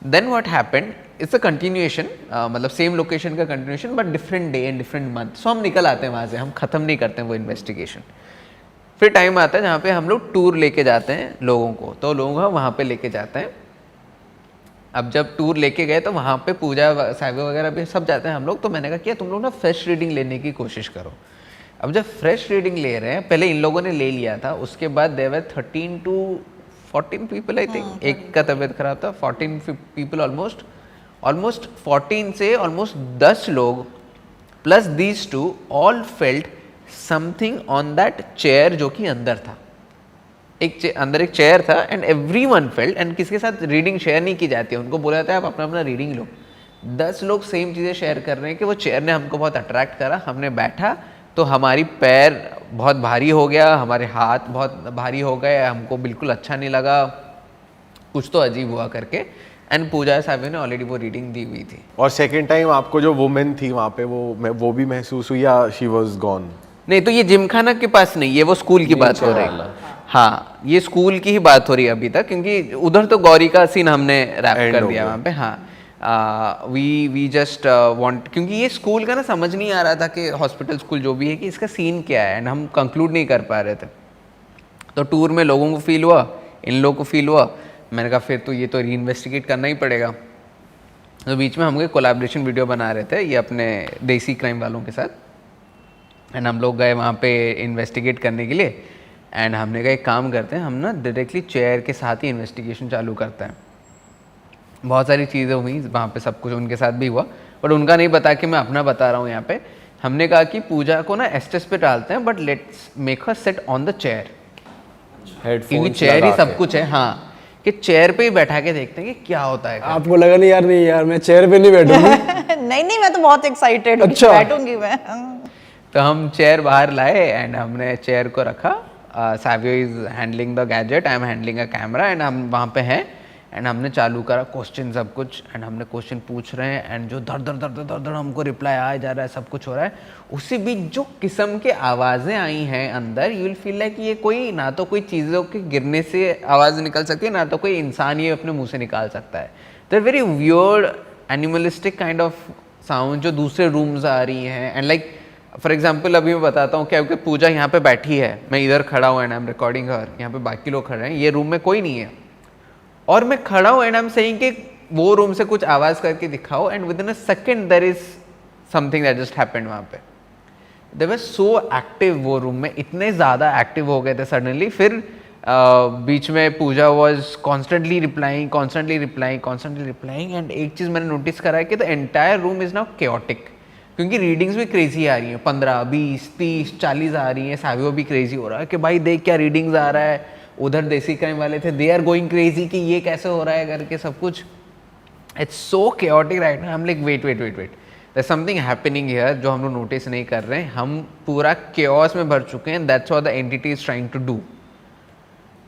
C: Then what happened, it's a continuation, मतलब सेम लोकेशन का continuation but different day and different month. So हम निकल आते हैं वहाँ से, हम ख़त्म नहीं करते हैं वो इन्वेस्टिगेशन। फिर टाइम आता है जहाँ पे हम लोग टूर लेके जाते हैं लोगों को, तो लोगों को वहाँ पे लेके जाते हैं। अब जब टूर लेके गए तो वहाँ पे पूजा साहिबा वगैरह भी सब जाते हैं हम लोग। तो मैंने कहा कि तुम लोग ना फ्रेश रीडिंग लेने की कोशिश करो। अब जब फ्रेश रीडिंग ले रहे हैं, पहले इन लोगों ने ले लिया था, उसके बाद there were 13 to 14 people I think, एक का तबीयत खराब था, 14 पीपल ऑलमोस्ट 14 से ऑलमोस्ट 10 लोग plus these two all felt something on that chair जो कि अंदर था। अंदर एक चेयर था एंड एवरीवन फेल्ट, एंड किसी के साथ रीडिंग शेयर नहीं की जाती है, उनको बोला जाता है आप अपना अपना रीडिंग लो। 10 लोग सेम चीज़ें शेयर कर रहे हैं कि वो चेयर ने हमको बहुत अट्रैक्ट करा, हमने बैठा तो हमारी पैर बहुत भारी हो गया, हमारे हाथ बहुत भारी हो गए, हमको बिल्कुल अच्छा नहीं लगा, कुछ तो अजीब हुआ करके। एंड पूजा साहब ने ऑलरेडी वो रीडिंग दी हुई थी।
D: और सेकंड टाइम आपको जो वुमेन थी वहाँ पे वो भी महसूस हुई या शी वाज गॉन?
C: नहीं, तो ये जिमखाना के पास नहीं, ये वो स्कूल की बात हो रही है। हाँ, ये स्कूल की ही बात हो रही है अभी तक, क्योंकि उधर तो गौरी का सीन हमने रैप कर दिया वहाँ पे। हाँ, वी जस्ट वांट, क्योंकि ये स्कूल का ना समझ नहीं आ रहा था कि हॉस्पिटल स्कूल जो भी है कि इसका सीन क्या है, एंड हम कंक्लूड नहीं कर पा रहे थे। तो टूर में लोगों को फील हुआ, इन लोगों को फील हुआ, मैंने कहा फिर तो ये तो री इन्वेस्टिगेट करना ही पड़ेगा। तो बीच में हम कोई कोलैबोरेशन वीडियो बना रहे थे ये अपने देसी क्राइम वालों के साथ, एंड हम लोग गए वहाँ पे इन्वेस्टिगेट करने के लिए। एंड हमने कहा एक काम करते हैं, हम ना डायरेक्टली चेयर के साथ ही इन्वेस्टिगेशन चालू करते हैं। बहुत सारी चीज़ें हुई वहाँ पे, सब कुछ उनके साथ भी हुआ, बट उनका नहीं बता कि मैं अपना बता रहा हूँ यहाँ पे। हमने कहा कि पूजा को ना एस्टेस पे डालते हैं, but let's make her set on the chair, क्योंकि चेयर ही सब कुछ है। हाँ, कि चेयर पे ही बैठा के देखते हैं कि क्या होता है।
E: आपको लगा नहीं यार मैं चेयर पे नहीं बैठूंगी?
B: नहीं, मैं तो बहुत एक्साइटेड हूँ,
E: अच्छा।
B: बैठूंगी मैं।
C: तो हम चेयर बाहर लाए एंड हमने चेयर को रखा। Savio is handling the gadget, I am handling a camera, and हम वहाँ पे हैं एंड हमने चालू करा क्वेश्चन सब कुछ, एंड हमने क्वेश्चन पूछ रहे हैं एंड जो धड़ हमको रिप्लाई आ जा रहा है, सब कुछ हो रहा है। उसी बीच जो किस्म के आवाज़ें आई हैं अंदर, यू विल फील लाइक ये कोई ना तो कोई चीज़ों के गिरने से आवाज़ निकल सकती है, ना तो कोई इंसान ये अपने मुंह से निकाल सकता है। तो very weird animalistic kind of sound जो दूसरे रूम्स आ रही हैं। एंड लाइक फॉर एग्जाम्पल अभी मैं बताता हूँ, क्योंकि पूजा यहाँ पे बैठी है, मैं इधर खड़ा हूँ एंड आई एम रिकॉर्डिंग हर, यहाँ पे बाकी लोग खड़े हैं, ये रूम में कोई नहीं है, और मैं खड़ा हूँ एंड आई एम सेइंग कि वो रूम से कुछ आवाज़ करके दिखाओ, and within a second there is something that just happened. वहाँ पे दे वर सो एक्टिव, वो रूम में इतने ज़्यादा एक्टिव हो गए थे सडनली। फिर बीच में पूजा वॉज कॉन्स्टेंटली रिप्लाइंग, एंड एक चीज़ मैंने नोटिस करा है कि the entire room is now chaotic, क्योंकि रीडिंग्स भी क्रेजी आ रही हैं, 15, 20, 30, 40 आ रही हैं। सावियो भी क्रेजी हो रहा है कि भाई देख क्या रीडिंग्स आ रहा है। उधर देसी क्राइम वाले थे, दे आर गोइंग क्रेजी कि ये कैसे हो रहा है करके सब कुछ। It's so chaotic right now. हम like wait, there is something happening here जो हम लोग नोटिस नहीं कर रहे हैं। हम पूरा केओस में भर चुके हैं। That's what the entity is trying to do.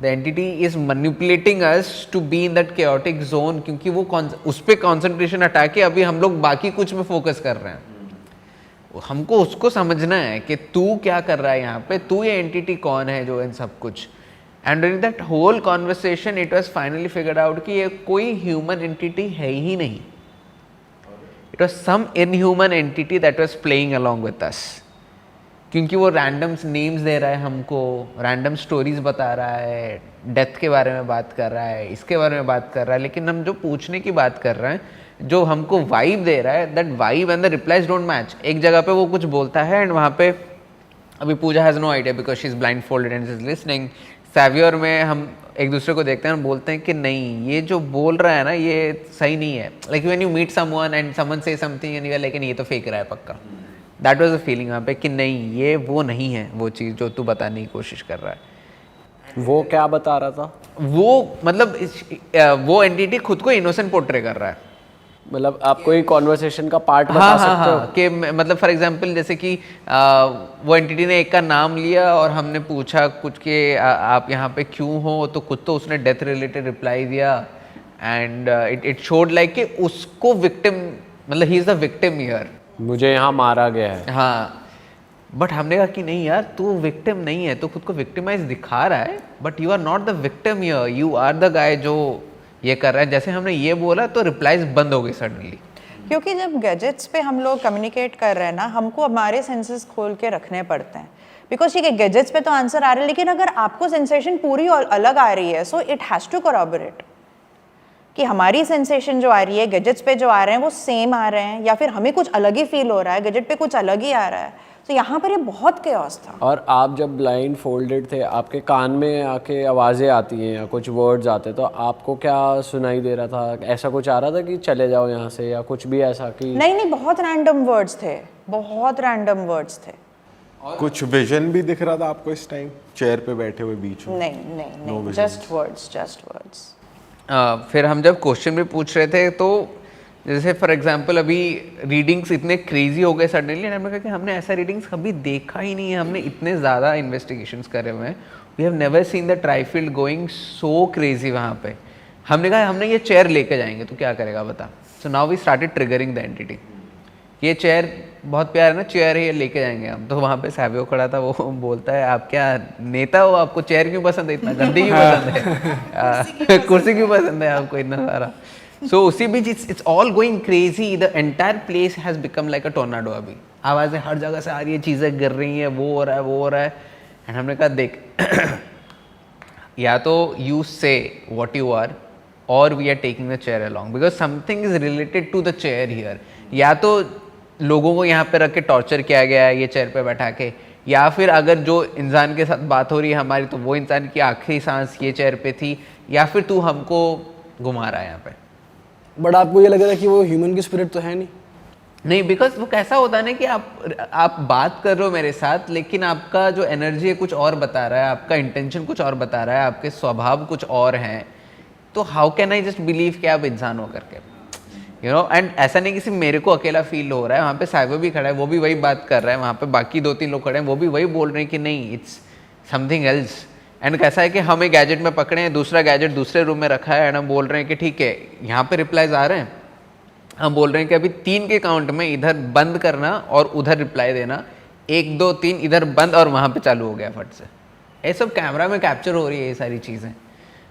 C: The entity is manipulating us to be in that chaotic zone, क्योंकि वो उस पर कॉन्सेंट्रेशन हटा के अभी हम लोग बाकी कुछ में फोकस कर रहे हैं। हमको उसको समझना है कि तू क्या कर रहा है यहाँ पे, तू ये एंटिटी कौन है जो इन सब कुछ। And during that whole conversation it was finally figured out कि ये कोई ह्यूमन एंटिटी है ही नहीं। It was some inhuman entity that was playing along with us, क्योंकि वो रैंडम नेम्स दे रहा है हमको, रैंडम स्टोरीज बता रहा है, डेथ के बारे में बात कर रहा है, इसके बारे में बात कर रहा है, लेकिन हम जो पूछने की बात कर रहे हैं, जो हमको वाइब दे रहा है, that vibe and the replies don't match. एक जगह पे वो कुछ बोलता है एंड वहाँ पे अभी Pooja has no idea because she is blindfolded and is listening. सैवियर में हम एक दूसरे को देखते हैं और बोलते हैं कि नहीं, ये जो बोल रहा है ना ये सही नहीं है। Like when you meet someone and someone से समथिंग एंड यू आर लेकिन ये तो फेक रहा है पक्का। दैट वाज अ फीलिंग वहाँ पे कि नहीं, ये वो नहीं है वो चीज़ जो तू बताने की कोशिश कर रहा है।
A: वो क्या बता रहा था?
C: वो मतलब वो एंटिटी खुद को इनोसेंट पोर्ट्रे कर रहा है।
A: मतलब आप कोई कॉन्वर्सेशन का पार्ट बता सकते हो?
C: कि मतलब फॉर एग्जांपल जैसे कि वो एंटिटी ने एक का नाम लिया और हमने पूछा कुछ कि आप यहाँ पे क्यों हो, तो कुछ तो उसने डेथ रिलेटेड रिप्लाई दिया एंड इट शोड लाइक कि उसको विक्टिम, मतलब he is the victim here,
A: मुझे यहाँ मारा गया है।
C: हाँ, बट हमने कहा कि नहीं यार, तू विक्टिम नहीं है, तू खुद को विक्टिमाइज दिखा रहा है, but you are not the victim here, you are the guy जो ये कर रहा है, जैसे हमने ये बोला तो रिप्लाईज बंद हो गई सडनली।
B: क्योंकि जब गैजेट्स पे हम लोग कम्युनिकेट कर रहे हैं ना, हमको हमारे सेंसेस खोल के रखने पड़ते हैं। बिकॉज ठीक है गैजेट्स पे तो आंसर आ रहा है, लेकिन अगर आपको सेंसेशन पूरी और अलग आ रही है, सो इट हैज़ टू कोरॉबरेट कि हमारी सेंसेशन जो आ रही है गैजेट्स पे जो आ रहे हैं वो सेम आ रहे हैं, या फिर हमें कुछ अलग ही फील हो रहा है, गैजेट पे कुछ अलग ही आ रहा है। तो यहाँ पर ये बहुत केओस था।
A: और आप जब ब्लाइंड फोल्डेड थे, आपके कान में आके आवाज़ें आती हैं या कुछ वर्ड्स आते, तो आपको क्या सुनाई दे रहा था? ऐसा कुछ आ रहा था कि चले जाओ यहाँ से, या कुछ भी ऐसा कि?
B: नहीं, बहुत रैंडम वर्ड्स थे, बहुत रैंडम वर्ड्स थे।
D: कुछ विजन भी दिख रहा था आपको इस टाइम चेयर पे बैठे हुए बीच में?
B: नहीं, जस्ट वर्ड्स।
C: फिर हम जब क्वेश्चन भी पूछ रहे थे तो जैसे फॉर एग्जांपल अभी रीडिंग्स इतने क्रेजी हो गए सडनली, हमने कहा कि हमने ऐसा रीडिंग्स कभी देखा ही नहीं है, हमने इतने ज़्यादा इन्वेस्टिगेशंस करे हुए हैं, we have never seen the trifield going so crazy वहाँ पे। हमने कहा हमने ये चेयर लेके जाएंगे, तो क्या करेगा बता। So now we started triggering the entity. ये चेयर बहुत प्यार है ना, चेयर है, ये लेके जाएंगे हम। तो वहाँ पे सैवियो खड़ा था, वो बोलता है आप क्या नेता हो, आपको चेयर क्यों पसंद है, इतना गंदी क्यों पसंद है, कुर्सी क्यों पसंद है आपको इतना सारा। सो उसी बीच it's all going crazy, the entire place has become like a tornado. अभी आवाज़ें हर जगह से आ रही है, चीज़ें गिर रही हैं, वो हो रहा है। एंड हमने कहा देख या तो you say what you are और we are taking the chair along, because something is related to the chair here. या तो लोगों को यहाँ पे रख के टॉर्चर किया गया है ये चेयर पे बैठा के, या फिर अगर जो इंसान के साथ बात हो रही है हमारी, तो वो इंसान की आखिरी सांस ये चेयर पे थी, या फिर तू हमको घुमा रहा है यहाँ पे।
E: बट आपको ये लग रहा है कि वो ह्यूमन की स्पिरिट तो है नहीं,
C: बिकॉज वो कैसा होता है ना कि आप बात कर रहे हो मेरे साथ, लेकिन आपका जो एनर्जी है कुछ और बता रहा है, आपका इंटेंशन कुछ और बता रहा है, आपके स्वभाव कुछ और हैं। तो how can I just believe कि आप इंसान हो करके, यू नो। एंड ऐसा नहीं कि सिर्फ मेरे को अकेला फील हो रहा है, वहाँ पे सैवियो भी खड़ा है, वो भी वही बात कर रहा है, वहाँ पे बाकी 2-3 लोग खड़े हैं, वो भी वही बोल रहे हैं कि नहीं इट्स समथिंग एल्स। एंड कैसा है कि हम एक गैजेट में पकड़े हैं, दूसरा गैजेट दूसरे रूम में रखा है, एंड हम बोल रहे हैं कि ठीक है यहाँ पे रिप्लाईज आ रहे हैं, हम बोल रहे हैं कि अभी 3 के काउंट में इधर बंद करना और उधर रिप्लाई देना, 1 2 3 इधर बंद और वहाँ पे चालू हो गया फट से। ये सब कैमरा में कैप्चर हो रही है ये सारी चीज़ें।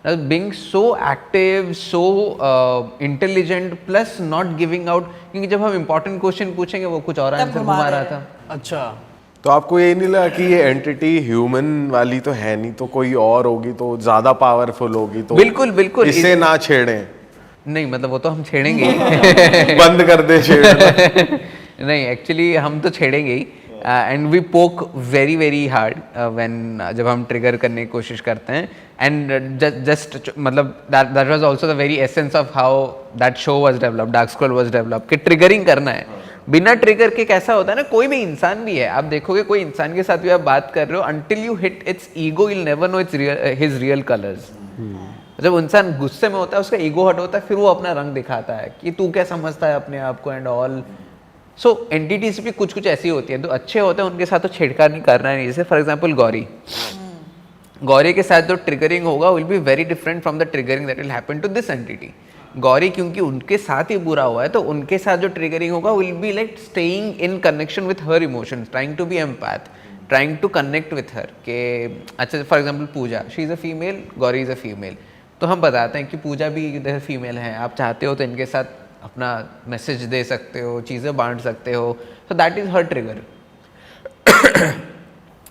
C: Being so active, so intelligent, plus not giving out, क्योंकि जब हम इंपॉर्टेंट क्वेश्चन पूछेंगे वो कुछ और आंसर घुमा रहा था।
E: अच्छा,
D: तो आपको ये नहीं लगा कि ये एंटिटी ह्यूमन वाली तो है नहीं, तो कोई और होगी, तो ज्यादा पावरफुल होगी, तो
C: बिल्कुल
D: इससे ना छेड़ें?
C: नहीं मतलब वो तो हम छेड़ेंगे ही
D: बंद कर दे छेड़ना।
C: नहीं एक्चुअली हम तो छेड़ेंगे ही। एंड वी पोक वेरी वेरी हार्ड व्हेन जब हम ट्रिगर करने की कोशिश करते हैं। एंड जस्ट मतलब that was also the very essence of how that show was developed, dark scroll was developed, कि ट्रिगरिंग करना है। बिना ट्रिगर के कैसा होता है ना, कोई भी इंसान भी है, आप देखोगे कोई इंसान के साथ भी आप बात कर रहे हो, until you hit it's ego you will never know it's his real colours. जब इंसान गुस्से में होता है उसका ईगो हट होता है, फिर वो अपना रंग दिखाता है कि तू क्या समझता है अपने आप को एंड ऑल। सो एंटिटीज भी कुछ कुछ ऐसी होती है, तो अच्छे होते हैं उनके साथ तो छेड़खानी करना नहीं। जैसे फॉर एग्जांपल गौरी के साथ जो ट्रिगरिंग होगा will be very different from the triggering that will happen to this entity. Gauri क्योंकि उनके साथ ही बुरा हुआ है, तो उनके साथ जो ट्रिगरिंग होगा will be like staying in connection with her emotions, trying to be empath, trying to connect with her. के अच्छा for example Puja, she is a female, Gauri is a female, तो हम बताते हैं कि पूजा भी फीमेल है, आप चाहते हो तो इनके साथ अपना मैसेज दे सकते हो, चीज़ें बांट सकते हो, so that is her trigger.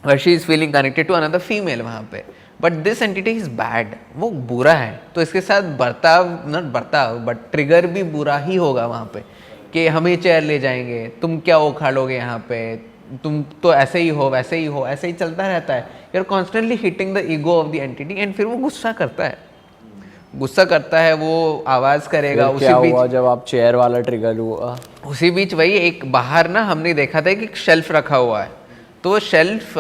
C: Where she is feeling connected to another female वहाँ पे, but this entity is bad, वो बुरा है, तो इसके साथ बर्ताव बट ट्रिगर भी बुरा ही होगा वहाँ पे, कि हमें चेयर ले जाएंगे, तुम क्या उखाड़ोगे यहाँ पे, तुम तो ऐसे ही हो वैसे ही हो, ऐसे ही चलता रहता है। You are constantly hitting the ego of the entity, and फिर वो गुस्सा करता है, वो आवाज़ करेगा। उसी
A: क्या
C: बीच
A: हुआ जब आप चेयर वाला ट्रिगर हुआ?
C: उसी बीच वही एक बाहर ना हमने देखा था कि एक शेल्फ रखा हुआ है, तो वो शेल्फ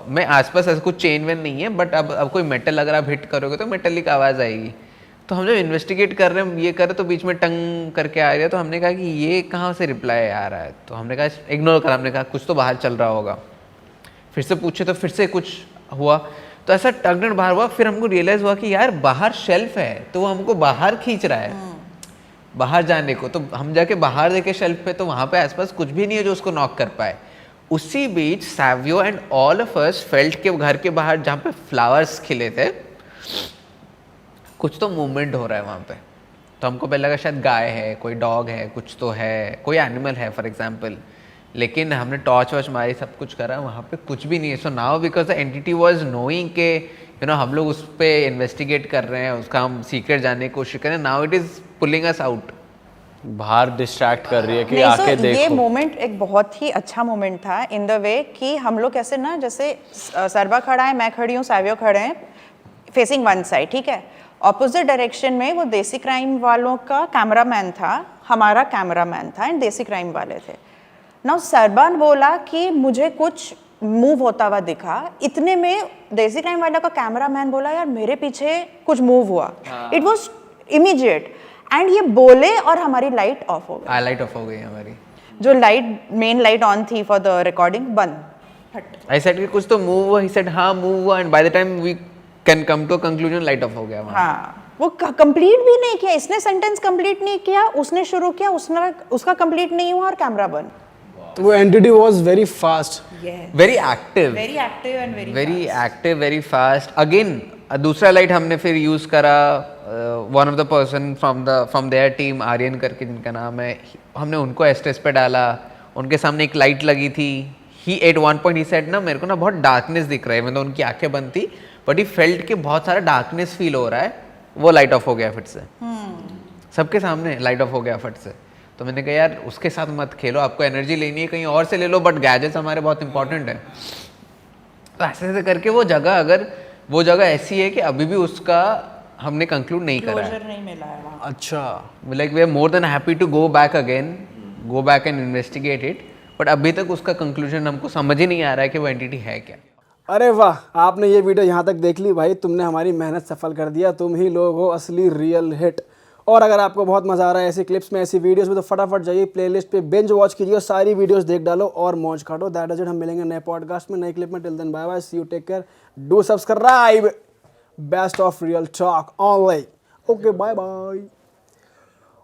C: में आसपास ऐसा कुछ चेन वेन नहीं है, बट अब कोई मेटल अगर आप हिट करोगे तो मेटलिक आवाज़ आएगी। तो हम जब इन्वेस्टिगेट कर रहे हैं ये कर रहे तो बीच में टंग करके आ रही है, तो हमने कहा कि ये कहाँ से रिप्लाई आ रहा है, तो हमने कहा इग्नोर करा, हमने कहा कुछ तो बाहर चल रहा होगा। फिर से पूछे तो फिर से कुछ हुआ, तो ऐसा टगनेट बाहर हुआ। फिर हमको रियलाइज़ हुआ कि यार बाहर शेल्फ है, तो वो हमको बाहर खींच रहा है बाहर जाने को। तो हम जाके बाहर देखे शेल्फ पे, तो वहाँ पे आसपास कुछ भी नहीं है जो उसको नॉक कर पाए। उसी बीच Savio and all of us felt के घर के बाहर जहाँ पे फ्लावर्स खिले थे, कुछ तो मूवमेंट हो रहा है वहाँ पे। तो हमको पहले लगा शायद गाय है, कोई डॉग है, कुछ तो है, कोई एनिमल है फॉर एग्जाम्पल। लेकिन हमने टॉर्च वॉर्च मारी, सब कुछ करा, वहाँ पे कुछ भी नहीं है। So now because the entity was knowing के हम लोग उस पर इन्वेस्टिगेट कर रहे हैं, उसका हम सीक्रेट जानने की कोशिश कर रहे हैं, now it is pulling us out.
A: बाहर डिस्ट्रैक्ट कर रही है कि
B: नहीं,
A: आके
B: so
A: देखो।
B: ये मोमेंट एक बहुत ही अच्छा मोमेंट था इन द वे कि हम लोग कैसे ना, जैसे सरबा खड़ा है, मैं खड़ी हूँ, सैवियो खड़े हैं फेसिंग वन साइड, ठीक है। ऑपोजिट डायरेक्शन में वो देसी क्राइम वालों का कैमरामैन था, हमारा कैमरामैन था एंड देसी क्राइम वाले थे। नाउ सरबा बोला कि मुझे कुछ मूव होता हुआ दिखा, इतने में देसी क्राइम वाला का कैमरामैन बोला यार मेरे पीछे कुछ मूव हुआ। इट वाज इमीडिएट एंड ये बोले और हमारी लाइट ऑफ हो गई।
C: लाइट ऑफ हो गई हमारी,
B: जो लाइट मेन लाइट ऑन थी फॉर द रिकॉर्डिंग बंद।
C: आई सेड कि कुछ तो मूव हुआ, ही सेड हाँ मूव हुआ, and by the time we can come to conclusion light off हो गया वहाँ।
B: हाँ, वो कंप्लीट भी नहीं किया, इसने सेंटेंस कंप्लीट नहीं किया, उसने शुरू किया, उसका कंप्लीट नहीं हुआ और कैमरा बंद।
E: तो वो entity was very fast,
C: very active,
B: and
C: very active, very fast. Again दूसरा लाइट हमने फिर यूज करा, one of the person from their team, Aryan करके जिनका नाम है, हमने उनको एस्ट्रेस पे डाला, उनके सामने एक लाइट लगी थी। He at one point he said ना मेरे को ना बहुत डार्कनेस दिख रहा है, मतलब उनकी आंखें बंद थी बट ही फेल्ट के बहुत सारा डार्कनेस फील हो रहा है, वो लाइट ऑफ हो गया फिर से। सबके सामने लाइट ऑफ हो गया फट से। तो मैंने कहा यार उसके साथ मत खेलो, आपको एनर्जी लेनी है कहीं और से ले लो, बट गैजेट्स हमारे बहुत इंपॉर्टेंट है। तो ऐसे ऐसे करके वो जगह ऐसी है कि अभी भी उसका हमने कंक्लूड नहीं करा है।
B: नहीं मिला है वहाँ।
E: अच्छा
C: like we are more than happy to go back and investigate it, but अभी तक उसका कंक्लूजन हमको समझ ही नहीं आ रहा है कि वो एंटिटी है क्या।
E: अरे वाह, आपने ये वीडियो यहाँ तक देख ली भाई, तुमने हमारी मेहनत सफल कर दिया, तुम ही लोग हो असली रियल हिट। और अगर आपको बहुत मज़ा आ रहा है ऐसी क्लिप्स में, ऐसी वीडियोस में, तो फटाफट जाइए प्लेलिस्ट पे बिंज वॉच कीजिए और सारी वीडियोस देख डालो और मौज काटो। दैट इज इट, हम मिलेंगे नए पॉडकास्ट में, नई क्लिप में। Till then bye bye, see you, take care, do subscribe, best of real talk online. Okay bye bye.